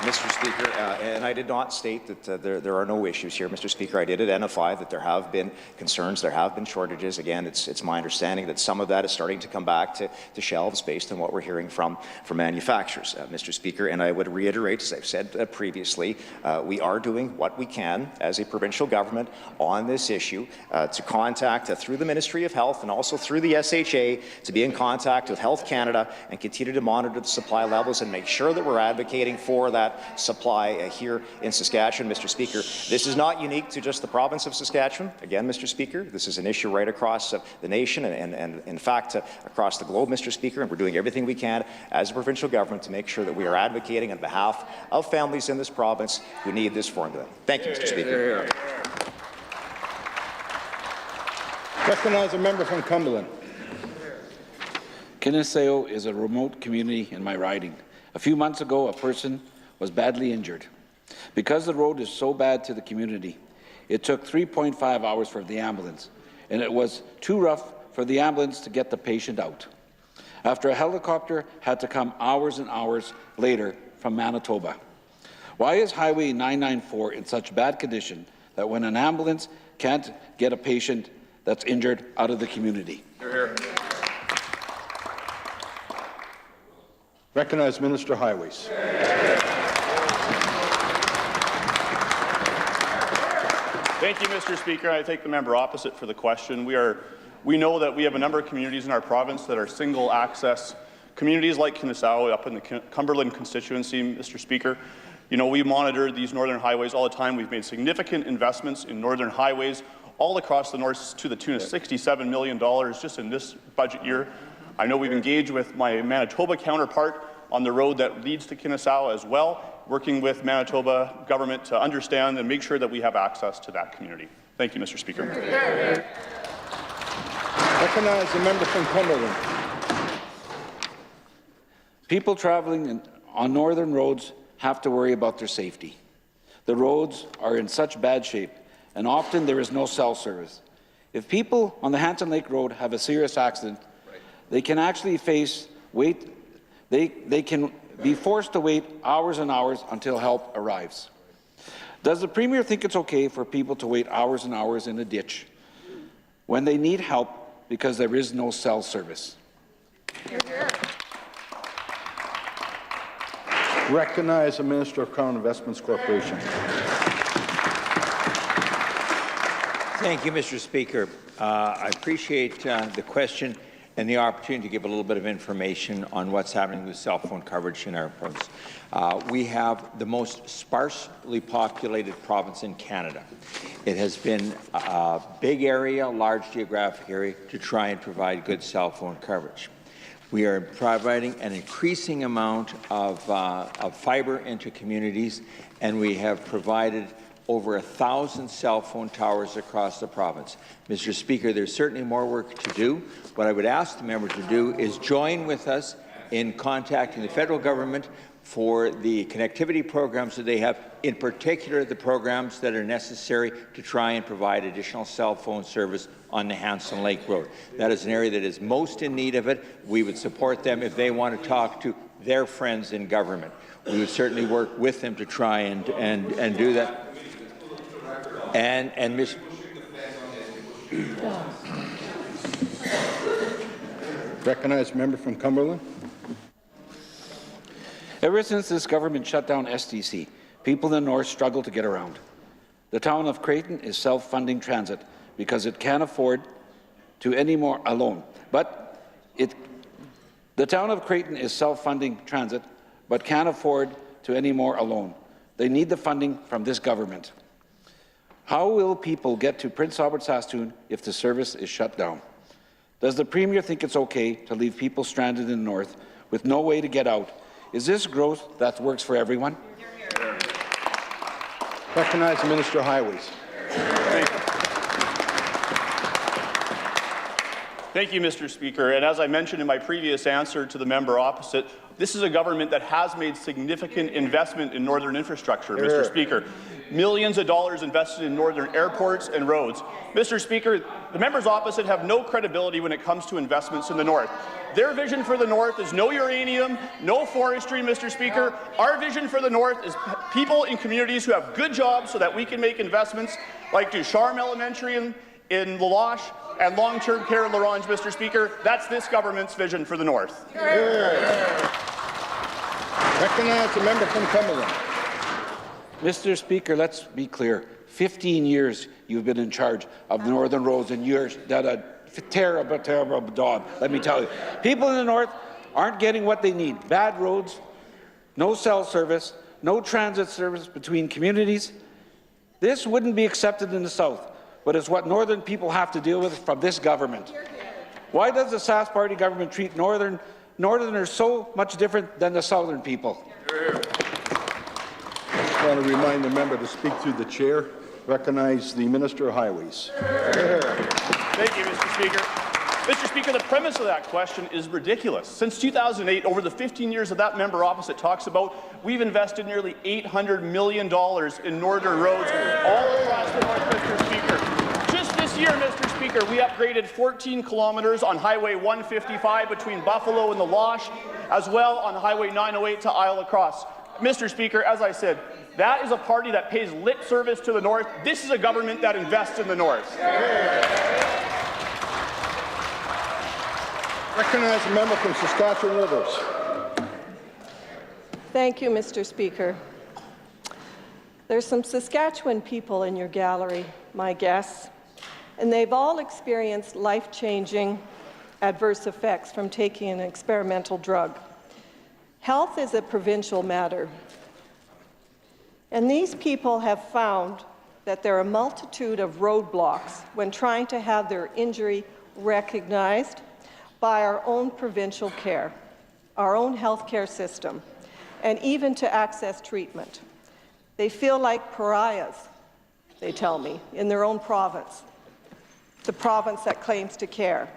Mr. Speaker. And I did not state that there are no issues here, Mr. Speaker. I did identify that there have been concerns, there have been shortages. Again, it's my understanding that some of that is starting to come back to shelves based on what we're hearing from manufacturers, Mr. Speaker. And I would reiterate, as I've said previously, we are doing what we can as a provincial government on this issue to contact through the Ministry of Health and also through the SHA to be in contact with Health Canada and continue to monitor the supply levels and make sure that we're advocating for that supply here in Saskatchewan, Mr. Speaker. This is not unique to just the province of Saskatchewan. Again, Mr. Speaker, this is an issue right across the nation and in fact, across the globe, Mr. Speaker, and we're doing everything we can as a provincial government to make sure that we are advocating on behalf of families in this province who need this formula. Thank you, Mr. Speaker. Recognize a member from Cumberland. Kiniseo is a remote community in my riding. A few months ago, a person was badly injured. Because the road is so bad to the community, it took 3.5 hours for the ambulance, and it was too rough for the ambulance to get the patient out. After a helicopter had to come hours and hours later from Manitoba. Why is Highway 994 in such bad condition that when an ambulance can't get a patient that's injured out of the community? Recognize Minister of Highways. Thank you, Mr. Speaker. I thank the member opposite for the question. We are We know that we have a number of communities in our province that are single access communities like Kinisao up in the Cumberland constituency, Mr. Speaker. You know, we monitor these northern highways all the time. We've made significant investments in northern highways all across the north to the tune of $67 million just in this budget year. I know we've engaged with my Manitoba counterpart on the road that leads to Kinisao as well, working with Manitoba government to understand and make sure that we have access to that community. Thank you, Mr. Speaker. Recognize the member from Cumberland. People traveling on northern roads have to worry about their safety. The roads are in such bad shape, and often there is no cell service. If people on the Hanson Lake Road have a serious accident, they can actually they can be forced to wait hours and hours until help arrives. Does the Premier think it's okay for people to wait hours and hours in a ditch when they need help because there is no cell service? Recognize the Minister of Crown Investments Corporation. Thank you, Mr. Speaker. I appreciate the question and the opportunity to give a little bit of information on what's happening with cell phone coverage in our province. We have the most sparsely populated province in Canada. It has been a big area, large geographic area, to try and provide good cell phone coverage. We are providing an increasing amount of fibre into communities, and we have provided over 1,000 cell phone towers across the province. Mr. Speaker, there's certainly more work to do. What I would ask the member to do is join with us in contacting the federal government for the connectivity programs that they have, in particular the programs that are necessary to try and provide additional cell phone service on the Hanson Lake Road. That is an area that is most in need of it. We would support them if they want to talk to their friends in government. We would certainly work with them to try and do that. And Ms. Recognize member from Cumberland. Ever since this government shut down STC, people in the north struggle to get around. The town of Creighton is self-funding transit because it can't afford to any more alone. The town of Creighton is self-funding transit, but can't afford to any more alone. They need the funding from this government. How will people get to Prince Albert Saskatoon if the service is shut down? Does the Premier think it's okay to leave people stranded in the north with no way to get out? Is this growth that works for everyone? Recognize the Minister of Highways. Thank you, Mr. Speaker. And as I mentioned in my previous answer to the member opposite, this is a government that has made significant investment in northern infrastructure, Mr. Speaker. Millions of dollars invested in northern airports and roads. Mr. Speaker, the members opposite have no credibility when it comes to investments in the north. Their vision for the north is no uranium, no forestry, Mr. Speaker. Our vision for the north is people in communities who have good jobs so that we can make investments like Ducharme Elementary in La Loche and long-term care in La Ronge, Mr. Speaker. That's this government's vision for the north. Recognize the member from Cumberland. Mr. Speaker, let's be clear. 15 years you've been in charge of the northern roads, and you're done a terrible, terrible job, let me tell you. People in the north aren't getting what they need. Bad roads, no cell service, no transit service between communities. This wouldn't be accepted in the south, but it's what northern people have to deal with from this government. Why does the Sask Party government treat northerners so much different than the southern people? I want to remind the member to speak through the chair. Recognize the Minister of Highways. Thank you, Mr. Speaker. Mr. Speaker, the premise of that question is ridiculous. Since 2008, over the 15 years that that member opposite talks about, we've invested nearly $800 million in northern roads all across the north, Mr. Speaker. Just this year, Mr. Speaker, we upgraded 14 kilometres on Highway 155 between Buffalo and the Loche, as well on Highway 908 to Isle Across. Mr. Speaker, as I said, that is a party that pays lip service to the north. This is a government that invests in the north. Recognize the member from Saskatchewan Rivers. Thank you, Mr. Speaker. There's some Saskatchewan people in your gallery, my guess. and they've all experienced life-changing adverse effects from taking an experimental drug. Health is a provincial matter, and these people have found that there are a multitude of roadblocks when trying to have their injury recognized by our own provincial care, our own health care system, and even to access treatment. They feel like pariahs, they tell me, in their own province, the province that claims to care.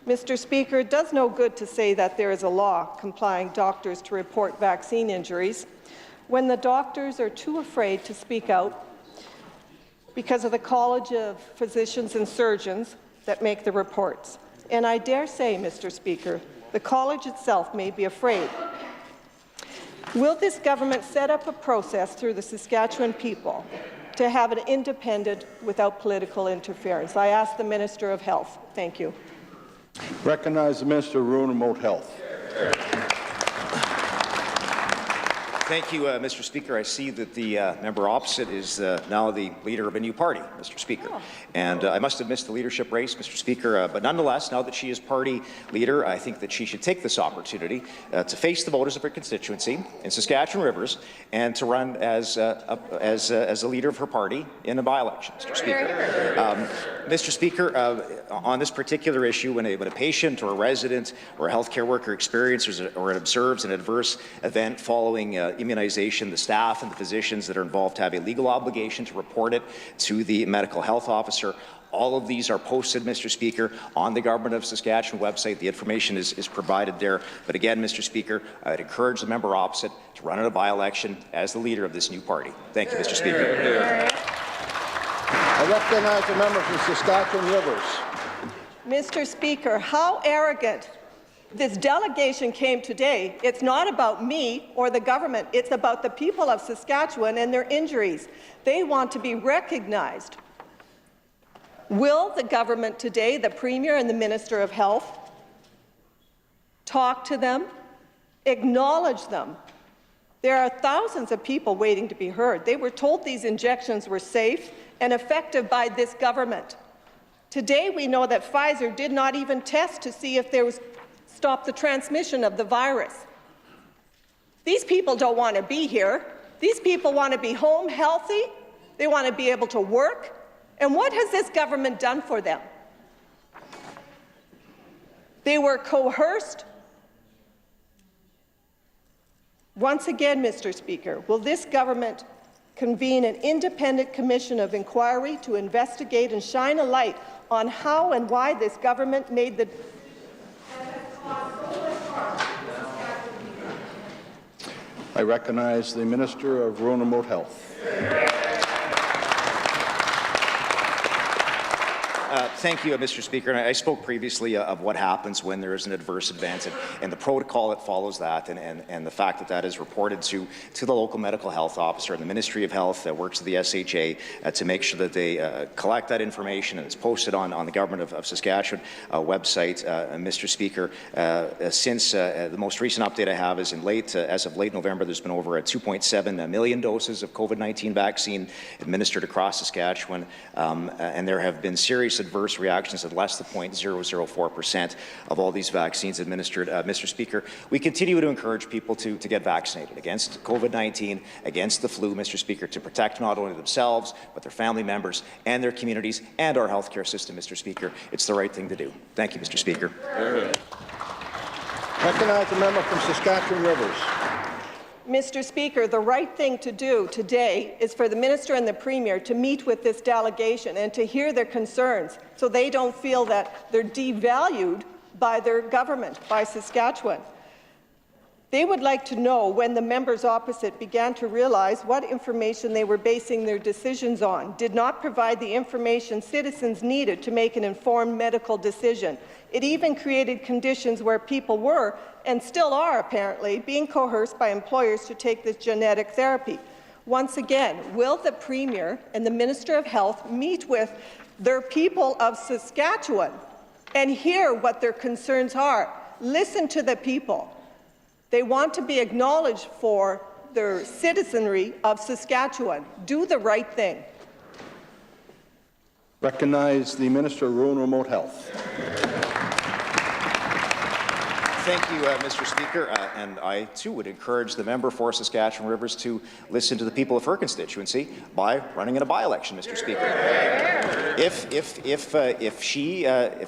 Mr. Speaker, it does no good to say that there is a law compelling doctors to report vaccine injuries when the doctors are too afraid to speak out because of the College of Physicians and Surgeons that make the reports. And I dare say, Mr. Speaker, the college itself may be afraid. Will this government set up a process through the Saskatchewan people to have it independent without political interference? I ask the Minister of Health. Thank you. Recognize the Minister of Rural and Remote Health. Thank you, Mr. Speaker. I see that the member opposite is now the leader of a new party, Mr. Speaker. Oh. And I must have missed the leadership race, Mr. Speaker, but nonetheless, now that she is party leader, I think that she should take this opportunity to face the voters of her constituency in Saskatchewan Rivers and to run as a leader of her party in a by-election, Mr. Speaker. Mr. Speaker, on this particular issue, when a patient or a resident or a healthcare worker experiences or observes an adverse event following immunization, the staff and the physicians that are involved have a legal obligation to report it to the medical health officer. All of these are posted, Mr. Speaker, on the Government of Saskatchewan website. The information is provided there. But again, Mr. Speaker, I would encourage the member opposite to run in a by-election as the leader of this new party. Thank you, Mr. Speaker. I recognize the member from Saskatchewan Rivers. Mr. Speaker, how arrogant this delegation came today. It's not about me or the government. It's about the people of Saskatchewan and their injuries. They want to be recognized. Will the government today, the Premier and the Minister of Health, talk to them, acknowledge them? There are thousands of people waiting to be heard. They were told these injections were safe and effective by this government. Today we know that Pfizer did not even test to see if there was stop the transmission of the virus. These people don't want to be here. These people want to be home healthy. They want to be able to work. And what has this government done for them? They were coerced. Once again, Mr. Speaker, will this government convene an independent commission of inquiry to investigate and shine a light on how and why this government made the I recognize the Minister of Rural and Remote Health. Thank you, Mr. Speaker. And I spoke previously of what happens when there is an adverse event and the protocol that follows that and the fact that that is reported to the local medical health officer and the Ministry of Health that works with the SHA to make sure that they collect that information and it's posted on the Government of Saskatchewan website. Mr. Speaker, since the most recent update I have is as of late November, there's been over 2.7 million doses of COVID-19 vaccine administered across Saskatchewan, and there have been serious adverse reactions at less than 0.004% of all these vaccines administered. Mr. Speaker, we continue to encourage people to get vaccinated against COVID-19, against the flu, Mr. Speaker, to protect not only themselves, but their family members and their communities and our healthcare system, Mr. Speaker. It's the right thing to do. Thank you, Mr. Speaker. Recognize the member from Saskatchewan Rivers. Mr. Speaker, the right thing to do today is for the Minister and the Premier to meet with this delegation and to hear their concerns so they don't feel that they're devalued by their government, by Saskatchewan. They would like to know when the members opposite began to realize what information they were basing their decisions on, did not provide the information citizens needed to make an informed medical decision. It even created conditions where people were, and still are apparently, being coerced by employers to take this genetic therapy. Once again, will the Premier and the Minister of Health meet with their people of Saskatchewan and hear what their concerns are? Listen to the people. They want to be acknowledged for their citizenry of Saskatchewan. Do the right thing. Recognize the Minister of Rural and Remote Health. Thank you, Mr. Speaker, and I too would encourage the member for Saskatchewan Rivers to listen to the people of her constituency by running in a by-election, Mr. Speaker. If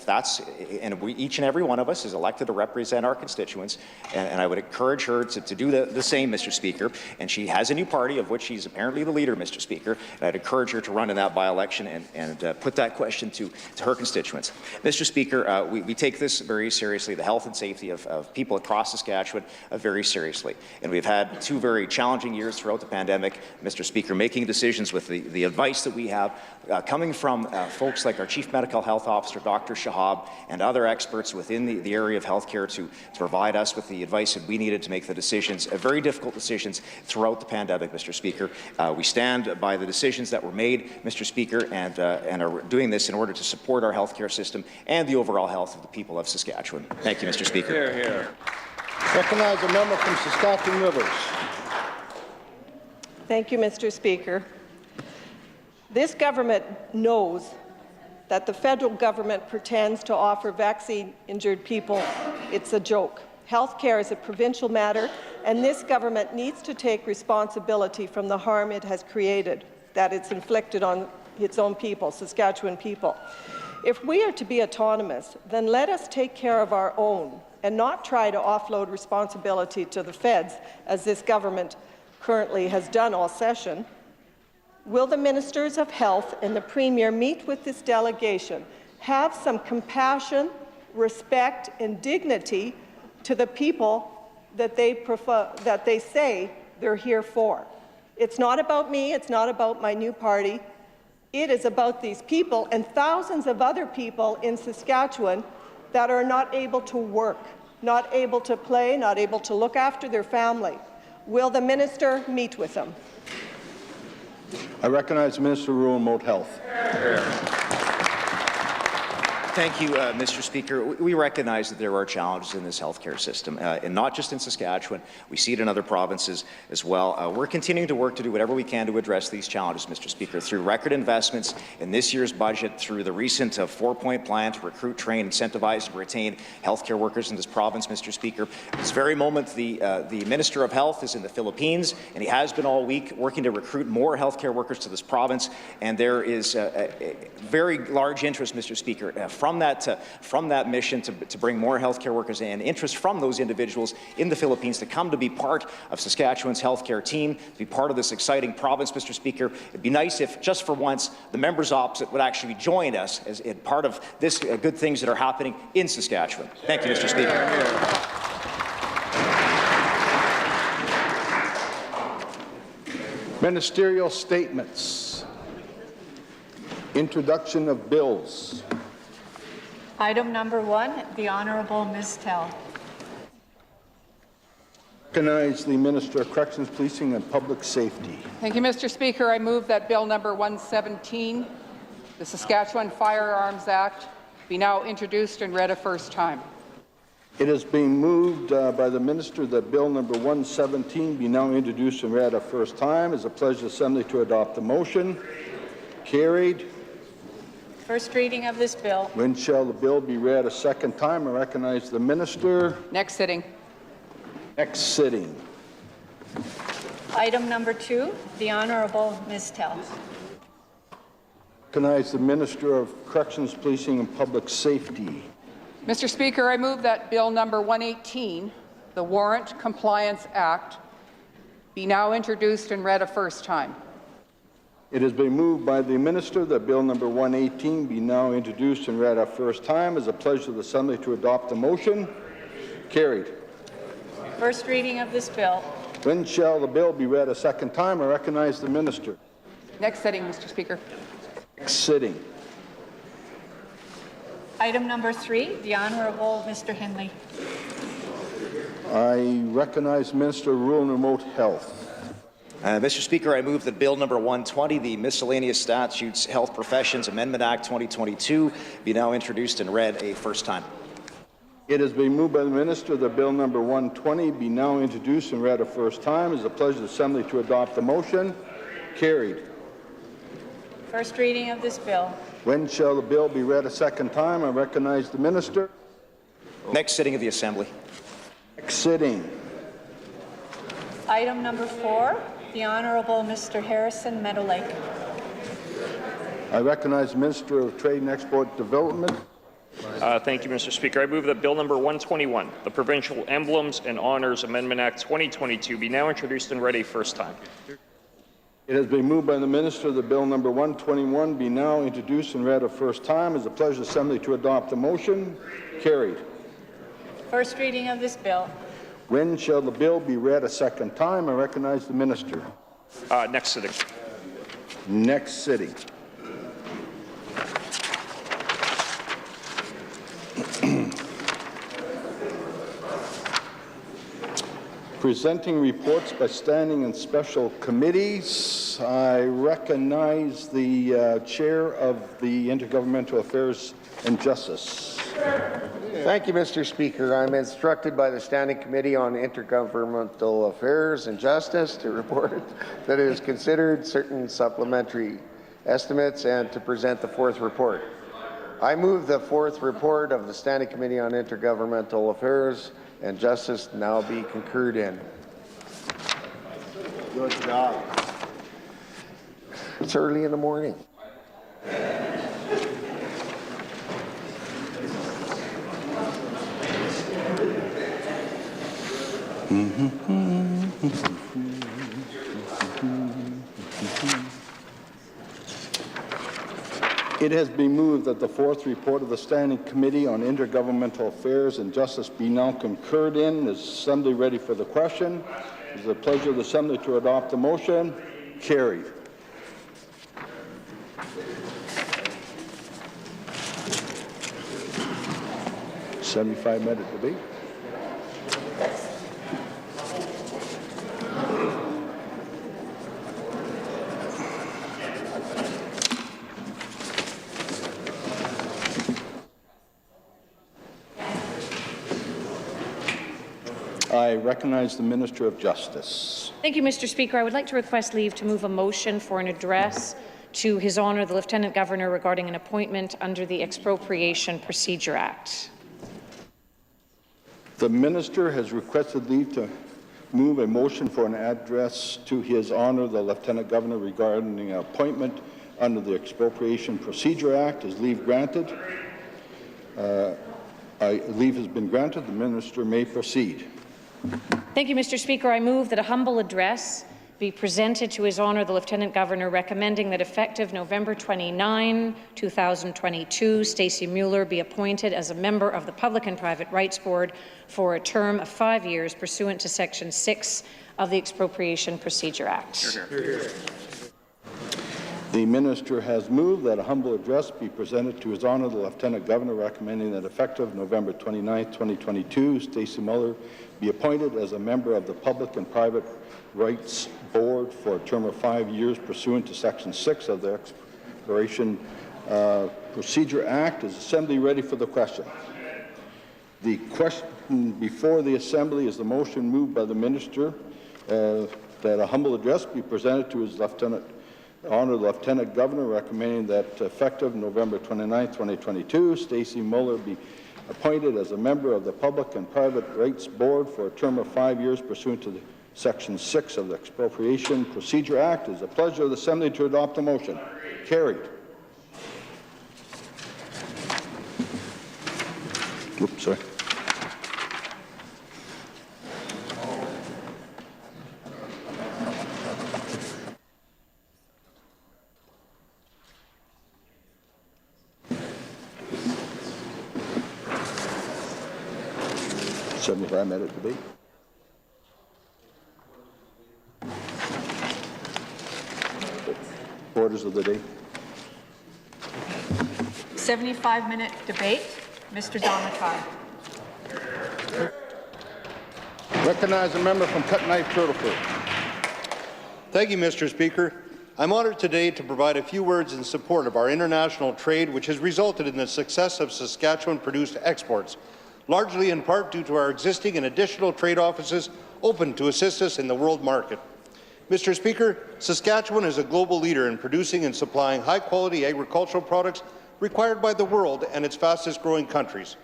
that's, and each and every one of us is elected to represent our constituents, and I would encourage her to do the same, Mr. Speaker. And she has a new party of which she's apparently the leader, Mr. Speaker. And I'd encourage her to run in that by-election and put that question to her constituents. Mr. Speaker, we take this very seriously, the health and safety of people across Saskatchewan very seriously. And we've had 2 very challenging years throughout the pandemic, Mr. Speaker, making decisions with the advice that we have coming from folks like our Chief Medical Health Officer, Dr. Shahab, and other experts within the area of healthcare to provide us with the advice that we needed to make the decisions, very difficult decisions throughout the pandemic, Mr. Speaker. We stand by the decisions that were made, Mr. Speaker, and are doing this in order to support our healthcare system and the overall health of the people of Saskatchewan. Thank you, Mr. Speaker. Hear, hear. Recognize the member from Saskatchewan Rivers. Thank you, Mr. Speaker. This government knows that the federal government pretends to offer vaccine-injured people. It's a joke. Health care is a provincial matter, and this government needs to take responsibility from the harm it has created, that it's inflicted on its own people, Saskatchewan people. If we are to be autonomous, then let us take care of our own and not try to offload responsibility to the feds, as this government currently has done all session. Will the Ministers of Health and the Premier meet with this delegation, have some compassion, respect, and dignity to the people that they say they're here for? It's not about me, it's not about my new party. It is about these people and thousands of other people in Saskatchewan that are not able to work, not able to play, not able to look after their family. Will the minister meet with them? I recognize the Minister of Rural and Remote Health. Thank you, Mr. Speaker. We recognize that there are challenges in this healthcare system, and not just in Saskatchewan. We see it in other provinces as well. We're continuing to work to do whatever we can to address these challenges, Mr. Speaker, through record investments in this year's budget, through the recent 4-point plan to recruit, train, incentivize, and retain healthcare workers in this province, Mr. Speaker. At this very moment, the Minister of Health is in the Philippines, and he has been all week working to recruit more healthcare workers to this province, and there is a very large interest, Mr. Speaker, from that mission to bring more healthcare workers and interest from those individuals in the Philippines to come to be part of Saskatchewan's healthcare team, to be part of this exciting province, Mr. Speaker. It'd be nice if, just for once, the members opposite would actually join us as in part of this good things that are happening in Saskatchewan. Thank you, Mr. Speaker. Ministerial statements. Introduction of bills. Item number 1, the Honourable Ms. Tell. Recognize the Minister of Corrections, Policing and Public Safety. Thank you, Mr. Speaker. I move that Bill number 117, the Saskatchewan Firearms Act, be now introduced and read a first time. It is being moved by the Minister that Bill number 117 be now introduced and read a first time. It's a pleasure of the Assembly to adopt the motion. Carried. First reading of this bill. When shall the bill be read a second time? I recognize the Minister. Next sitting. Next sitting. Item number 2, the Honourable Ms. Tell. Recognize the Minister of Corrections, Policing and Public Safety. Mr. Speaker, I move that Bill number 118, the Warrant Compliance Act, be now introduced and read a first time. It has been moved by the Minister that Bill number 118 be now introduced and read a first time. It is a pleasure of the Assembly to adopt the motion. Carried. First reading of this bill. When shall the bill be read a second time? I recognize the Minister. Next sitting, Mr. Speaker. Next sitting. Item number 3, the Honourable Mr. Hindley. I recognize Minister of Rural and Remote Health. Mr. Speaker, I move that Bill number 120, the Miscellaneous Statutes Health Professions Amendment Act 2022, be now introduced and read a first time. It has been moved by the Minister that Bill number 120 be now introduced and read a first time. It is a pleasure of the Assembly to adopt the motion. Carried. First reading of this bill. When shall the bill be read a second time? I recognize the minister. Next sitting of the Assembly. Next sitting. Item number 4, the Honourable Mr. Harrison Meadow Lake. I recognize the Minister of Trade and Export Development. Thank you, Mr. Speaker. I move that Bill number 121, the Provincial Emblems and Honours Amendment Act 2022, be now introduced and read a first time. It has been moved by the Minister that Bill number 121 be now introduced and read a first time. Is the pleasure of the Assembly to adopt the motion? Carried. First reading of this bill. When shall the bill be read a second time? I recognize the Minister. Next sitting. Next sitting. Presenting reports by standing and special committees. I recognize the Chair of the Intergovernmental Affairs and Justice. Thank you, Mr. Speaker. I'm instructed by the Standing Committee on Intergovernmental Affairs and Justice to report that it has considered certain supplementary estimates and to present the fourth report. I move the fourth report of the Standing Committee on Intergovernmental Affairs and Justice now be concurred in. Good job. It's early in the morning. It has been moved that the fourth report of the Standing Committee on Intergovernmental Affairs and Justice be now concurred in. Is the Assembly ready for the question? It is the pleasure of the Assembly to adopt the motion. Carried. $75-minute debate. I recognize the Minister of Justice. Thank you, Mr. Speaker. I would like to request leave to move a motion for an address to His Honour the Lieutenant Governor regarding an appointment under the Expropriation Procedure Act. The Minister has requested leave to move a motion for an address to His Honour the Lieutenant Governor regarding an appointment under the Expropriation Procedure Act. Is leave granted? Leave has been granted. The Minister may proceed. Thank you, Mr. Speaker. I move that a humble address be presented to His Honour the Lieutenant Governor recommending that effective November 29, 2022, Stacey Mueller be appointed as a member of the Public and Private Rights Board for a term of 5 years pursuant to Section 6 of the Expropriation Procedure Act. The Minister has moved that a humble address be presented to His Honour the Lieutenant Governor recommending that effective November 29, 2022, Stacey Mueller be appointed as a member of the Public and Private Rights Board for a term of 5 years pursuant to Section 6 of the Expropriation Procedure Act. Is the Assembly ready for the question? The question before the Assembly is the motion moved by the Minister that a humble address be presented to His Honour the Lieutenant Governor recommending that effective November 29, 2022, Stacey Mueller be appointed as a member of the Public and Private Rights Board for a term of 5 years pursuant to Section 6 of the Expropriation Procedure Act. It is the pleasure of the Assembly to adopt the motion. Carried. Oops, sorry. $75-minute debate. Orders of the day. 75-minute debate. Mr. Donatar. Recognize a member from Cut Knife Turtleford. Thank you, Mr. Speaker. I'm honored today to provide a few words in support of our international trade, which has resulted in the success of Saskatchewan-produced exports, largely in part due to our existing and additional trade offices open to assist us in the world market. Mr. Speaker, Saskatchewan is a global leader in producing and supplying high-quality agricultural products required by the world and its fastest-growing countries.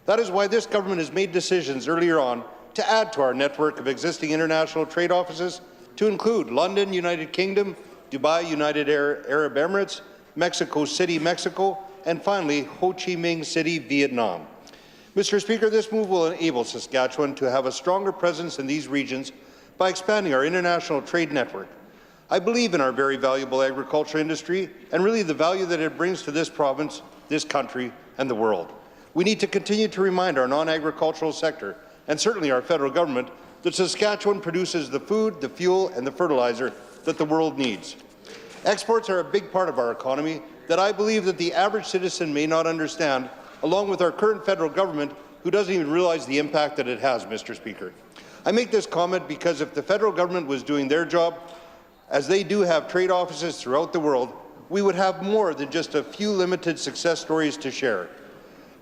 That is why this government has made decisions earlier on to add to our network of existing international trade offices to include London, United Kingdom, Dubai, United Arab Emirates, Mexico City, Mexico, and finally, Ho Chi Minh City, Vietnam. Mr. Speaker, this move will enable Saskatchewan to have a stronger presence in these regions by expanding our international trade network. I believe in our very valuable agriculture industry and really the value that it brings to this province, this country, and the world. We need to continue to remind our non-agricultural sector, and certainly our federal government, that Saskatchewan produces the food, the fuel, and the fertilizer that the world needs. Exports are a big part of our economy that I believe that the average citizen may not understand, along with our current federal government, who doesn't even realize the impact that it has, Mr. Speaker. I make this comment because if the federal government was doing their job, as they do have trade offices throughout the world, we would have more than just a few limited success stories to share.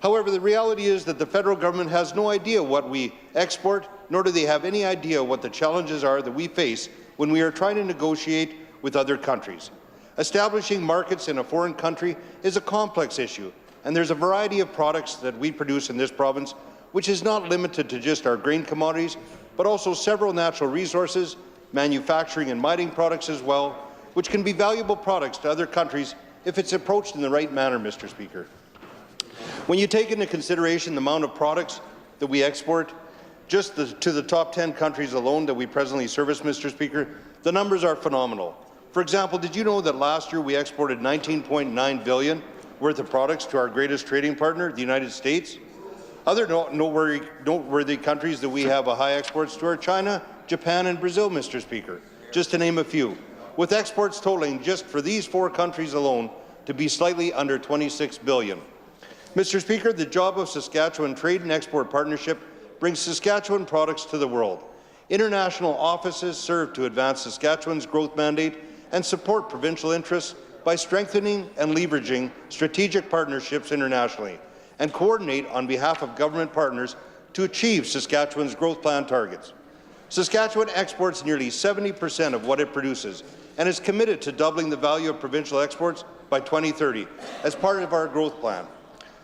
However, the reality is that the federal government has no idea what we export, nor do they have any idea what the challenges are that we face when we are trying to negotiate with other countries. Establishing markets in a foreign country is a complex issue, and there's a variety of products that we produce in this province, which is not limited to just our grain commodities, but also several natural resources, manufacturing and mining products as well, which can be valuable products to other countries if it's approached in the right manner, Mr. Speaker. When you take into consideration the amount of products that we export, just to the top 10 countries alone that we presently service, Mr. Speaker, the numbers are phenomenal. For example, did you know that last year we exported $19.9 billion worth of products to our greatest trading partner, the United States? Other noteworthy countries that we have high exports to are China, Japan, and Brazil, Mr. Speaker, just to name a few, with exports totaling just for these 4 countries alone to be slightly under $26 billion. Mr. Speaker, the job of Saskatchewan Trade and Export Partnership brings Saskatchewan products to the world. International offices serve to advance Saskatchewan's growth mandate and support provincial interests by strengthening and leveraging strategic partnerships internationally and coordinate on behalf of government partners to achieve Saskatchewan's growth plan targets. Saskatchewan exports nearly 70% of what it produces and is committed to doubling the value of provincial exports by 2030 as part of our growth plan.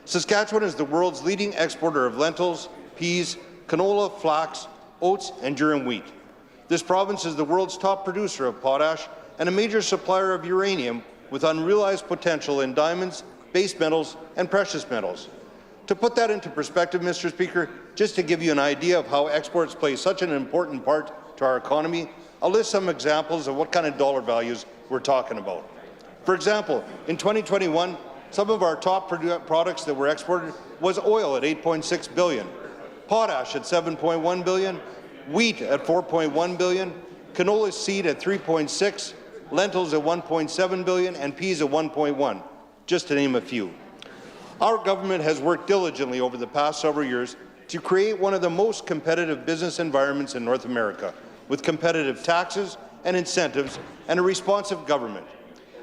Saskatchewan is the world's leading exporter of lentils, peas, canola, flax, oats, and durum wheat. This province is the world's top producer of potash and a major supplier of uranium with unrealized potential in diamonds, base metals, and precious metals. To put that into perspective, Mr. Speaker, just to give you an idea of how exports play such an important part to our economy, I'll list some examples of what kind of dollar values we're talking about. For example, in 2021, some of our top products that were exported was oil at $8.6 billion, potash at $7.1 billion, wheat at $4.1 billion, canola seed at $3.6, lentils at $1.7 billion, and peas at $1.1, just to name a few. Our government has worked diligently over the past several years to create one of the most competitive business environments in North America, with competitive taxes and incentives and a responsive government.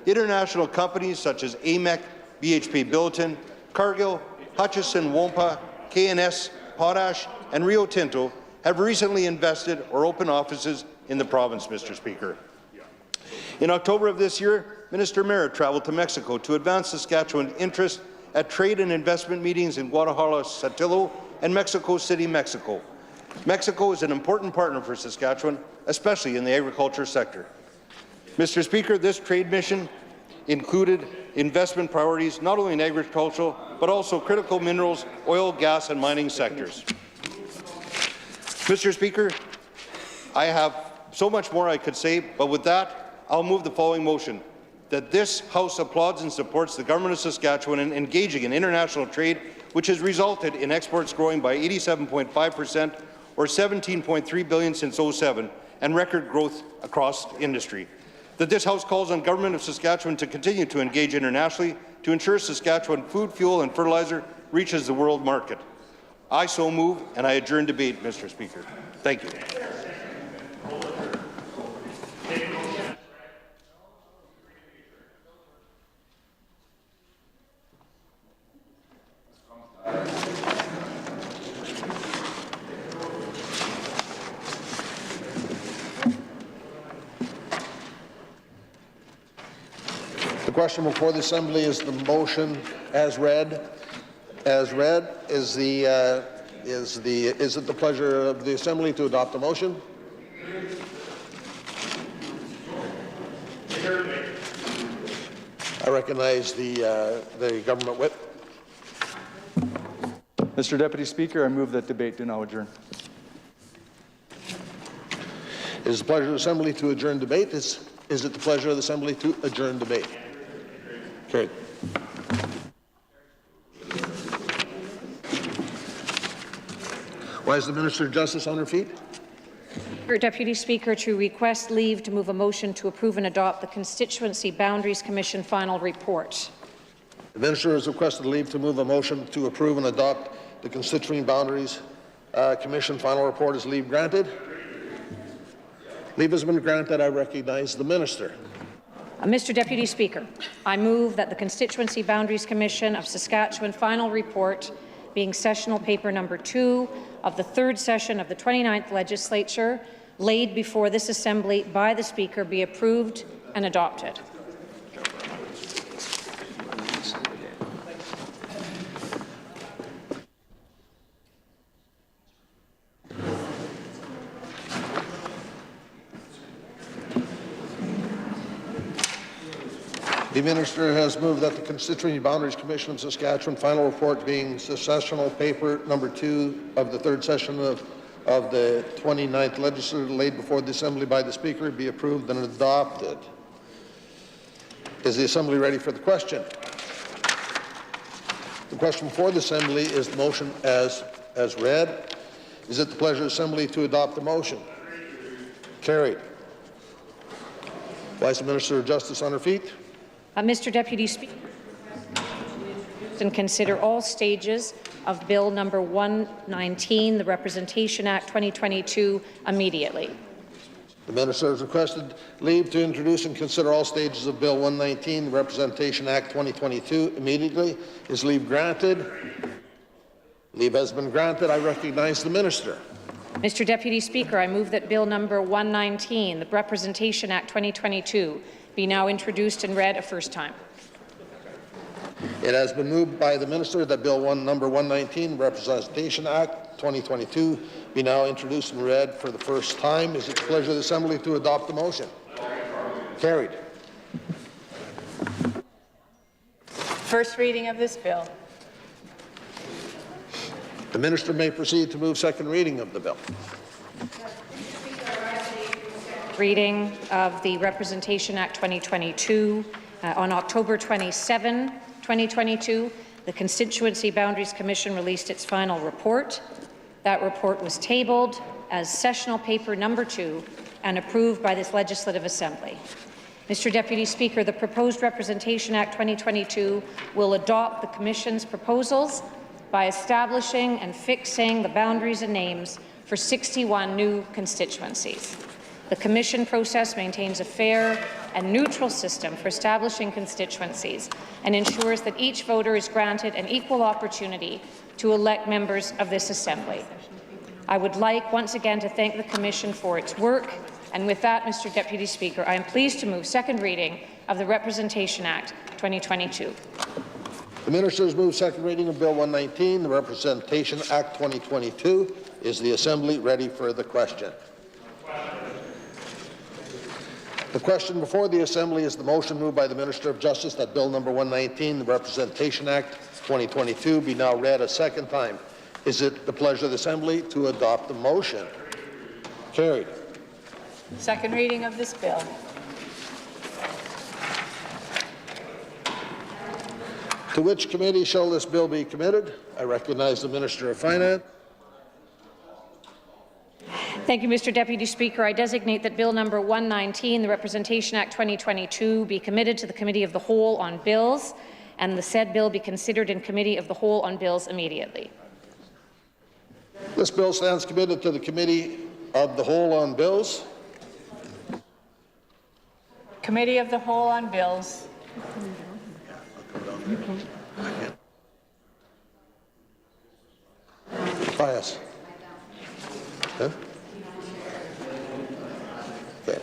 International companies such as AMEC, BHP Billiton, Cargill, Hutchison Wampa, K&S, Potash, and Rio Tinto have recently invested or opened offices in the province, Mr. Speaker. In October of this year, Minister Merritt traveled to Mexico to advance Saskatchewan's interest at trade and investment meetings in Guadalajara, Saltillo, and Mexico City, Mexico. Mexico is an important partner for Saskatchewan, especially in the agriculture sector. Mr. Speaker, this trade mission included investment priorities not only in agricultural, but also critical minerals, oil, gas, and mining sectors. Mr. Speaker, I have so much more I could say, but with that, I'll move the following motion, that this House applauds and supports the Government of Saskatchewan in engaging in international trade, which has resulted in exports growing by 87.5% or $17.3 billion since 2007, and record growth across industry. That this House calls on Government of Saskatchewan to continue to engage internationally to ensure Saskatchewan food, fuel, and fertilizer reaches the world market. I so move, and I adjourn debate, Mr. Speaker. Thank you. question before the Assembly is the motion as read. As read, is it the pleasure of the Assembly to adopt the motion? I recognize the government whip. Mr. Deputy Speaker, I move that debate do now adjourn. It is the pleasure of the Assembly to adjourn debate. Is it the pleasure of the Assembly to adjourn debate? Carried. Why is the Minister of Justice on her feet? Deputy Speaker, to request leave to move a motion to approve and adopt the Constituency Boundaries Commission final report. The Minister has requested leave to move a motion to approve and adopt the Constituency Boundaries Commission final report. Is leave granted? Leave has been granted. I recognize the Minister. Mr. Deputy Speaker, I move that the Constituency Boundaries Commission of Saskatchewan final report, being sessional paper number 2 of the 3rd session of the 29th Legislature, laid before this Assembly by the Speaker, be approved and adopted. The Minister has moved that the Constituency Boundaries Commission of Saskatchewan final report, being sessional paper number 2 of the 3rd session of the 29th Legislature, laid before the Assembly by the Speaker, be approved and adopted. Is the Assembly ready for the question? The question before the Assembly is the motion as read. Is it the pleasure of the Assembly to adopt the motion? Carried. Why is the Minister of Justice on her feet? Mr. Deputy Speaker, and consider all stages of Bill number 119, the Representation Act 2022, immediately. The Minister has requested leave to introduce and consider all stages of Bill 119, the Representation Act 2022, immediately. Is leave granted? Leave has been granted. I recognize the Minister. Mr. Deputy Speaker, I move that Bill number 119, the Representation Act 2022, be now introduced and read a first time. It has been moved by the Minister that Bill number 119, Representation Act 2022, be now introduced and read for the first time. Is it the pleasure of the Assembly to adopt the motion? Carried. First reading of this bill. The Minister may proceed to move second reading of the bill. Reading of the Representation Act 2022. On October 27, 2022, the Constituency Boundaries Commission released its final report. That report was tabled as sessional paper number 2 and approved by this Legislative Assembly. Mr. Deputy Speaker, the proposed Representation Act 2022 will adopt the Commission's proposals by establishing and fixing the boundaries and names for 61 new constituencies. The Commission process maintains a fair and neutral system for establishing constituencies and ensures that each voter is granted an equal opportunity to elect members of this Assembly. I would like once again to thank the Commission for its work, and with that, Mr. Deputy Speaker, I am pleased to move second reading of the Representation Act 2022. The Minister has moved second reading of Bill 119, the Representation Act 2022. Is the Assembly ready for the question? The question before the Assembly is the motion moved by the Minister of Justice that Bill number 119, the Representation Act 2022, be now read a second time. Is it the pleasure of the Assembly to adopt the motion? Carried. Second reading of this bill. To which committee shall this bill be committed? I recognize the Minister of Finance. Thank you, Mr. Deputy Speaker. I designate that Bill number 119, the Representation Act 2022, be committed to the Committee of the Whole on Bills, and the said bill be considered in Committee of the Whole on Bills immediately. This bill stands committed to the Committee of the Whole on Bills. Committee of the Whole on Bills. Bias. Huh? Okay.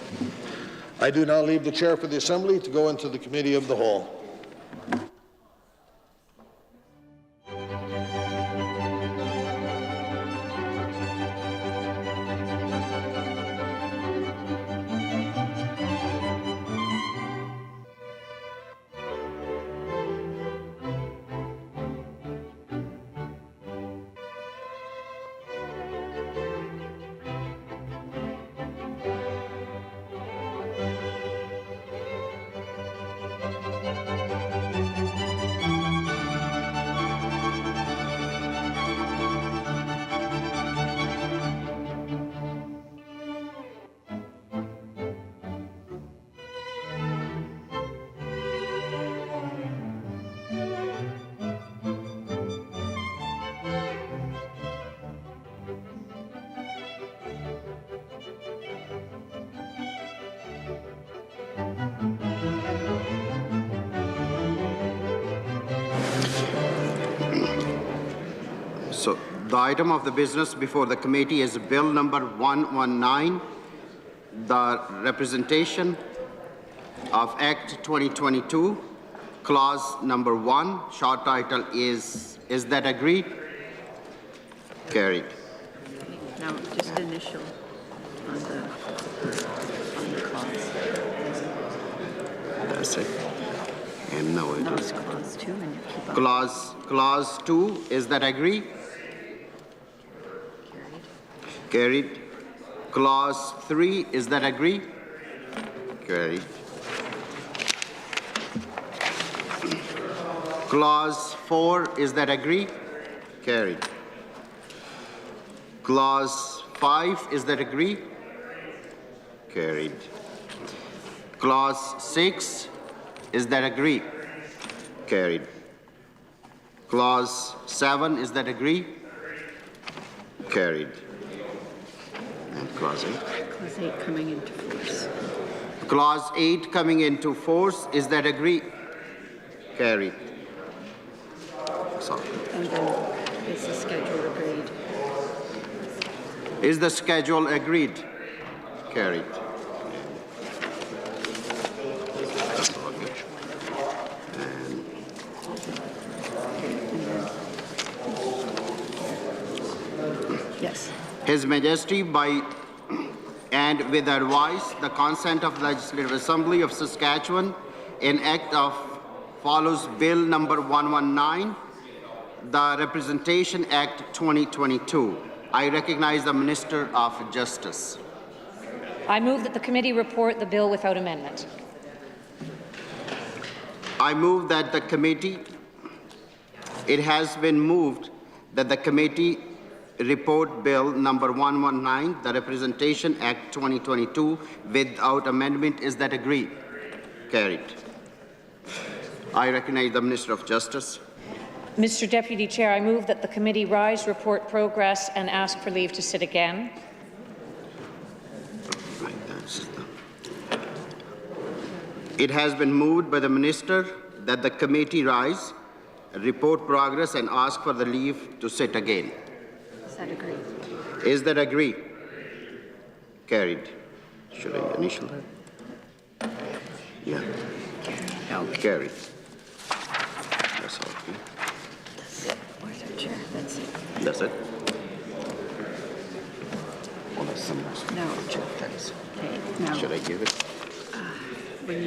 I do now leave the chair for the Assembly to go into the Committee of the Whole. So the item of the business before the committee is Bill number 119, the representation of Act 2022, clause number 1. Short title is that agreed? Carried. Now, just initial on the clause. That's it. And no, it No, is. it's clause 2, and you keep on. Clause 2, is that agreed? Carried. Clause 3, is that agreed? Carried. Clause 4, is that agreed? Carried. Clause 5, is that agreed? Carried. Clause 6, is that agreed? Carried. Clause 7, is that agreed? Carried. And clause 8? Clause 8 coming into force. Clause 8 coming into force, is that agreed? Carried. Sorry. And then is the schedule agreed? Is the schedule agreed? Carried. Yes. His Majesty, by and with advice, the consent of the Legislative Assembly of Saskatchewan, in act of follows Bill number 119, the Representation Act 2022. I recognize the Minister of Justice. I move that the committee report the bill without amendment. I move that the committee, it has been moved that the committee report Bill number 119, the Representation Act 2022, without amendment. Is that agreed? Carried. I recognize the Minister of Justice. Mr. Deputy Chair, I move that the committee rise, report progress, and ask for leave to sit again. It has been moved by the Minister that the committee rise, report progress, and ask for the leave to sit again. Is that agreed? Is that agreed? Carried. Should I initial that? Yeah. Okay. Carried. That's all. Where's our chair? That's it. That's it. Well, that's some more. No, that's okay. Now, Should I give it? when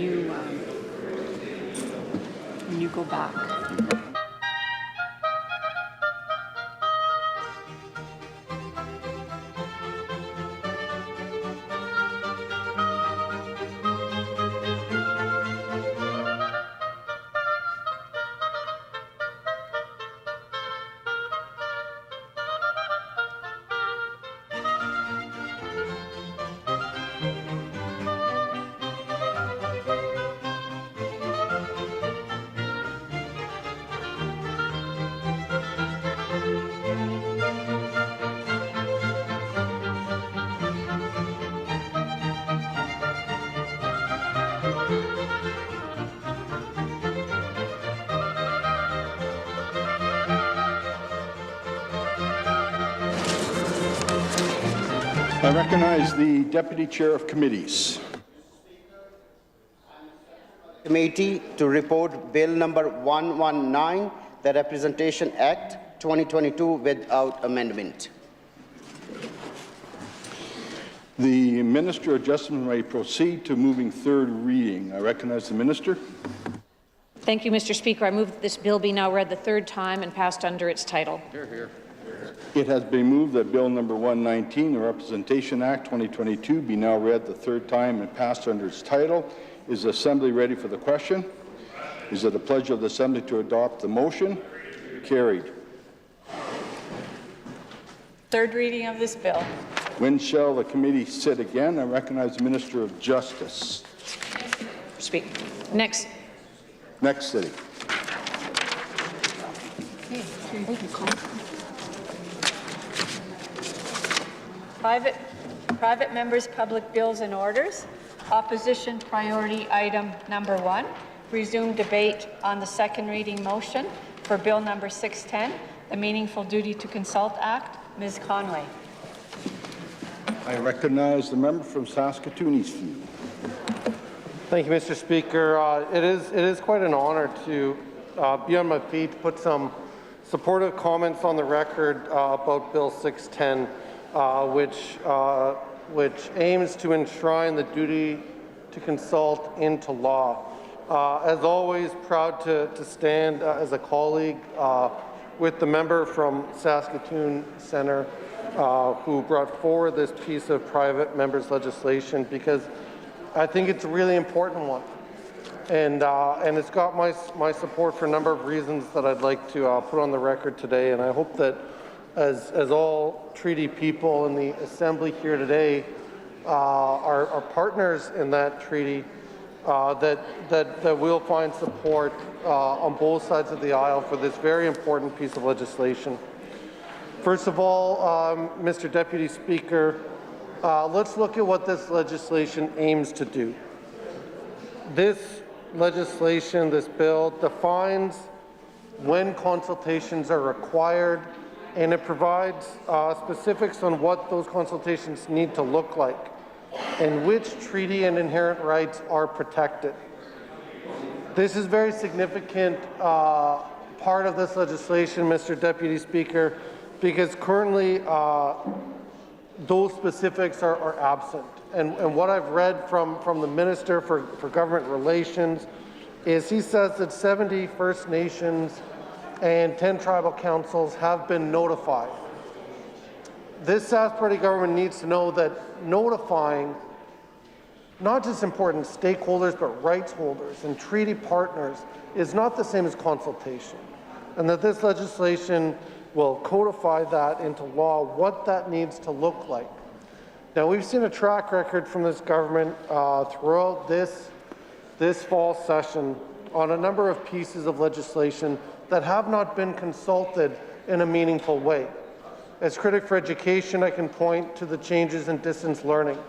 you go back. I recognize the Deputy Chair of Committees. Committee to report Bill number 119, the Representation Act 2022, without amendment. The Minister of Justice may proceed to moving third reading. I recognize the Minister. Thank you, Mr. Speaker. I move that this bill be now read the third time and passed under its title. Hear, hear. It has been moved that Bill number 119, the Representation Act 2022, be now read the third time and passed under its title. Is the Assembly ready for the question? Is it a pledge of the Assembly to adopt the motion? Carried. Third reading of this bill. When shall the committee sit again? I recognize the Minister of Justice. Speak. Next. Next sitting. Private members' public bills and orders. Opposition priority item number 1. Resume debate on the second reading motion for Bill number 610, the Meaningful Duty to Consult Act. Ms. Conway. I recognize the member from Saskatoon Eastview. Thank you, Mr. Speaker. It is quite an honor to be on my feet to put some supportive comments on the record about Bill 610, which aims to enshrine the duty to consult into law. As always, proud to stand as a colleague with the member from Saskatoon Centre who brought forward this piece of private members' legislation, because I think it's a really important one. And it's got my support for a number of reasons that I'd like to put on the record today. And I hope that as all treaty people in the Assembly here today are partners in that treaty, that we'll find support on both sides of the aisle for this very important piece of legislation. First of all, Mr. Deputy Speaker, let's look at what this legislation aims to do. This legislation, this bill, defines when consultations are required, and it provides specifics on what those consultations need to look like and which treaty and inherent rights are protected. This is a very significant part of this legislation, Mr. Deputy Speaker, because currently those specifics are absent. And what I've read from the Minister for Government Relations is he says that 70 First Nations and 10 tribal councils have been notified. This Sask Party government needs to know that notifying not just important stakeholders but rights holders and treaty partners is not the same as consultation, and that this legislation will codify that into law, what that needs to look like. Now, we've seen a track record from this government throughout this fall session on a number of pieces of legislation that have not been consulted in a meaningful way. As critic for education, I can point to the changes in distance learning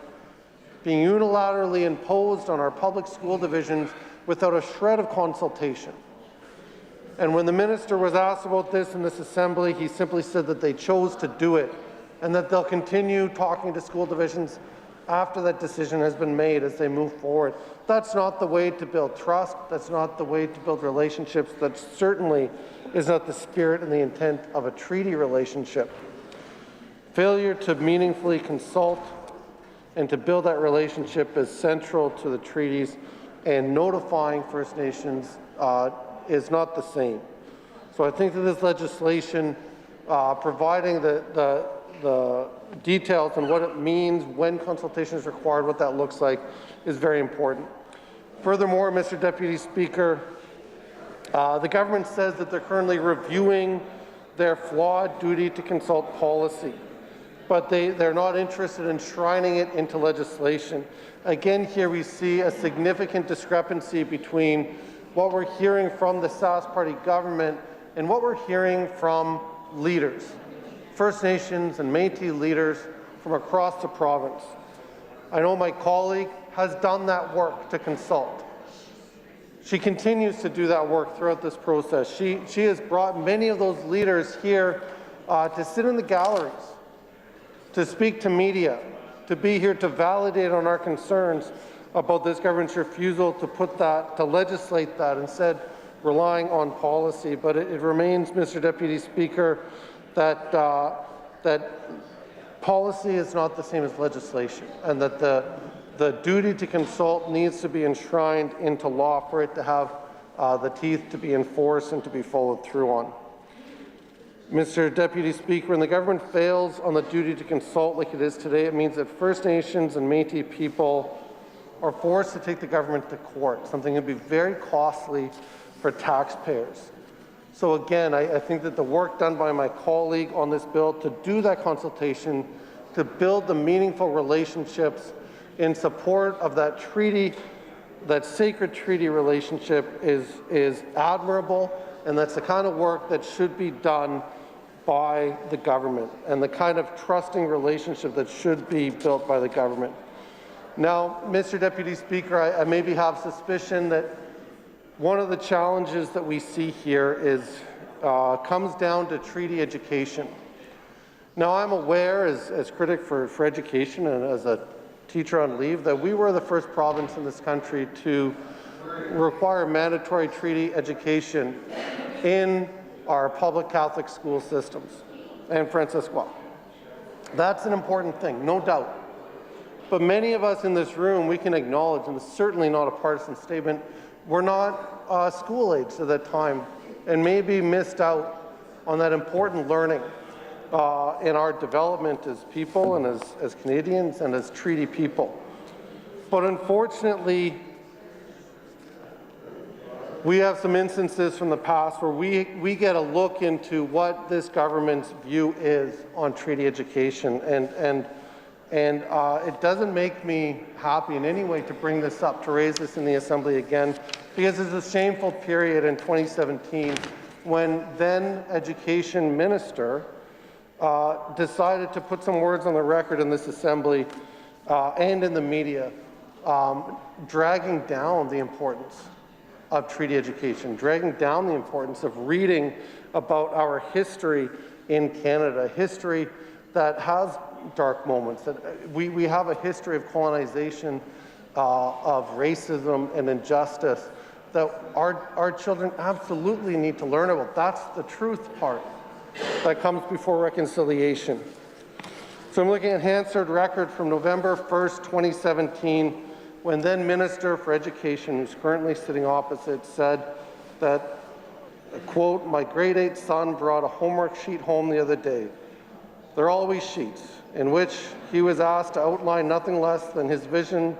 being unilaterally imposed on our public school divisions without a shred of consultation. And when the minister was asked about this in this Assembly, he simply said that they chose to do it and that they'll continue talking to school divisions after that decision has been made as they move forward. That's not the way to build trust. That's not the way to build relationships. That certainly is not the spirit and the intent of a treaty relationship. Failure to meaningfully consult and to build that relationship is central to the treaties, and notifying First Nations is not the same. So I think that this legislation, providing the details on what it means, when consultation is required, what that looks like, is very important. Furthermore, Mr. Deputy Speaker, the government says that they're currently reviewing their flawed duty to consult policy, but they're not interested in enshrining it into legislation. Again, here we see a significant discrepancy between what we're hearing from the Sask Party government and what we're hearing from leaders, First Nations and Métis leaders from across the province. I know my colleague has done that work to consult. She continues to do that work throughout this process. She has brought many of those leaders here to sit in the galleries, to speak to media, to be here to validate on our concerns about this government's refusal to put that, to legislate that, instead relying on policy. But it remains, Mr. Deputy Speaker, that policy is not the same as legislation, and that the duty to consult needs to be enshrined into law for it to have the teeth to be enforced and to be followed through on. Mr. Deputy Speaker, when the government fails on the duty to consult like it is today, it means that First Nations and Métis people are forced to take the government to court, something that would be very costly for taxpayers. So again, I think that the work done by my colleague on this bill to do that consultation, to build the meaningful relationships in support of that treaty, that sacred treaty relationship is admirable, and that's the kind of work that should be done by the government and the kind of trusting relationship that should be built by the government. Now, Mr. Deputy Speaker, I maybe have suspicion that one of the challenges that we see here comes down to treaty education. Now, I'm aware, as critic for education and as a teacher on leave, that we were the first province in this country to require mandatory treaty education in our public Catholic school systems and Francisco. That's an important thing, no doubt. But many of us in this room, we can acknowledge, and it's certainly not a partisan statement, we're not school age at that time and maybe missed out on that important learning in our development as people and as Canadians and as treaty people. But unfortunately, we have some instances from the past where we get a look into what this government's view is on treaty education, and it doesn't make me happy in any way to bring this up, to raise this in the Assembly again, because it's a shameful period in 2017 when then Education Minister decided to put some words on the record in this Assembly and in the media, dragging down the importance of treaty education, dragging down the importance of reading about our history in Canada, history that has dark moments. That we have a history of colonization, of racism and injustice that our children absolutely need to learn about. That's the truth part that comes before reconciliation. So I'm looking at Hansard record from November 1st, 2017, when then Minister for Education, who's currently sitting opposite, said that, quote, "My grade 8 son brought a homework sheet home the other day. They're always sheets in which he was asked to outline nothing less than his vision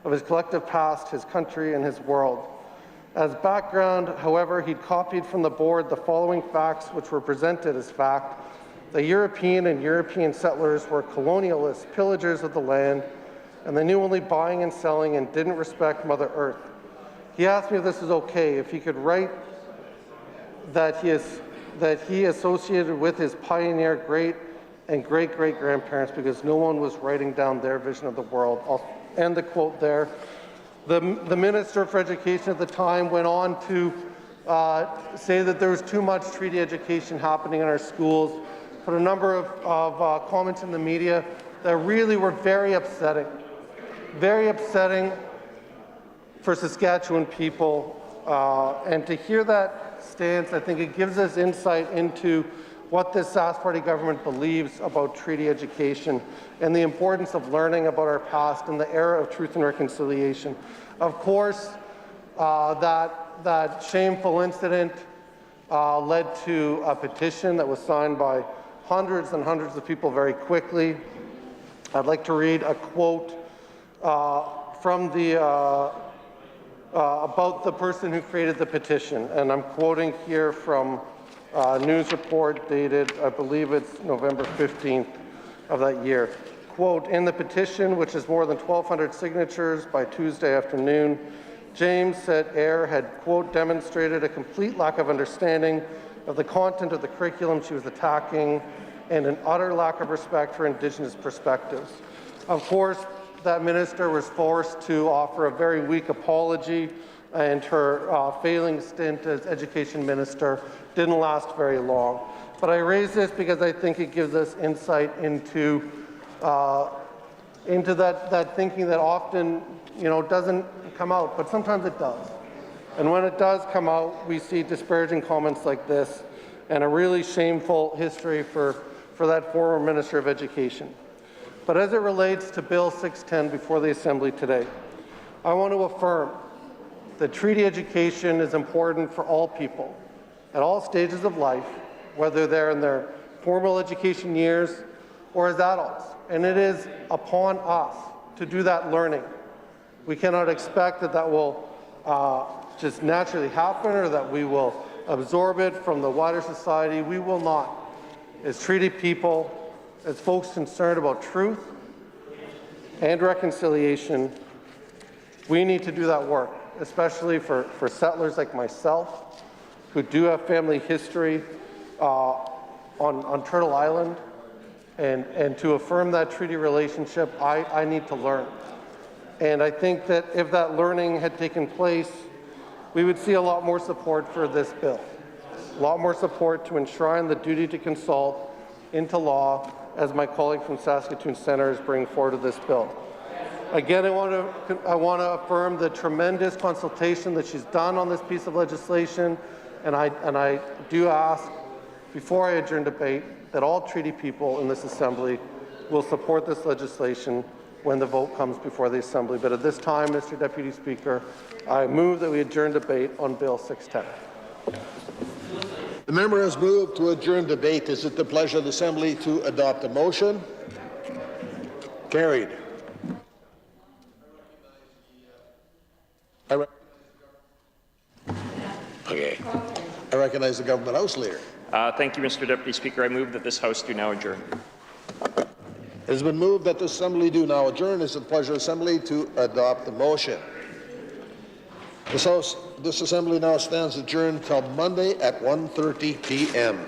of his collective past, his country, and his world. As background, however, he'd copied from the board the following facts which were presented as fact. The European and European settlers were colonialists, pillagers of the land, and they knew only buying and selling and didn't respect Mother Earth. He asked me if this is okay, if he could write that he associated with his pioneer great and great-great-grandparents because no one was writing down their vision of the world." I'll end the quote there. The Minister for Education at the time went on to say that there was too much treaty education happening in our schools, put a number of comments in the media that really were very upsetting for Saskatchewan people. And to hear that stance, I think it gives us insight into what this Sask Party government believes about treaty education and the importance of learning about our past in the era of truth and reconciliation. Of course, that shameful incident led to a petition that was signed by hundreds and hundreds of people very quickly. I'd like to read a quote from about the person who created the petition, and I'm quoting here from a news report dated, I believe it's November 15th of that year. Quote, "In the petition, which is more than 1,200 signatures by Tuesday afternoon, James said Eyre had, quote, demonstrated a complete lack of understanding of the content of the curriculum she was attacking and an utter lack of respect for Indigenous perspectives." Of course, that minister was forced to offer a very weak apology, and her failing stint as education minister didn't last very long. But I raise this because I think it gives us insight into that thinking that often, doesn't come out, but sometimes it does. And when it does come out, we see disparaging comments like this and a really shameful history for that former Minister of Education. But as it relates to Bill 610 before the Assembly today, I want to affirm that treaty education is important for all people at all stages of life, whether they're in their formal education years or as adults. And it is upon us to do that learning. We cannot expect that will just naturally happen or that we will absorb it from the wider society. We will not. As treaty people, as folks concerned about truth and reconciliation, we need to do that work, especially for settlers like myself who do have family history on Turtle Island. And to affirm that treaty relationship, I need to learn. And I think that if that learning had taken place, we would see a lot more support for this bill. a lot more support to enshrine the duty to consult into law, as my colleague from Saskatoon Centre is bringing forward to this bill. Again, I want to affirm the tremendous consultation that she's done on this piece of legislation, and I do ask, before I adjourn debate, that all treaty people in this Assembly will support this legislation when the vote comes before the Assembly. But at this time, Mr. Deputy Speaker, I move that we adjourn debate on Bill 610. The member has moved to adjourn debate. Is it the pleasure of the Assembly to adopt the motion? Carried. I recognize the Government House Leader. Thank you, Mr. Deputy Speaker. I move that this House do now adjourn. It has been moved that the Assembly do now adjourn. Is it the pleasure of the Assembly to adopt the motion? This Assembly now stands adjourned until Monday at 1:30 p.m.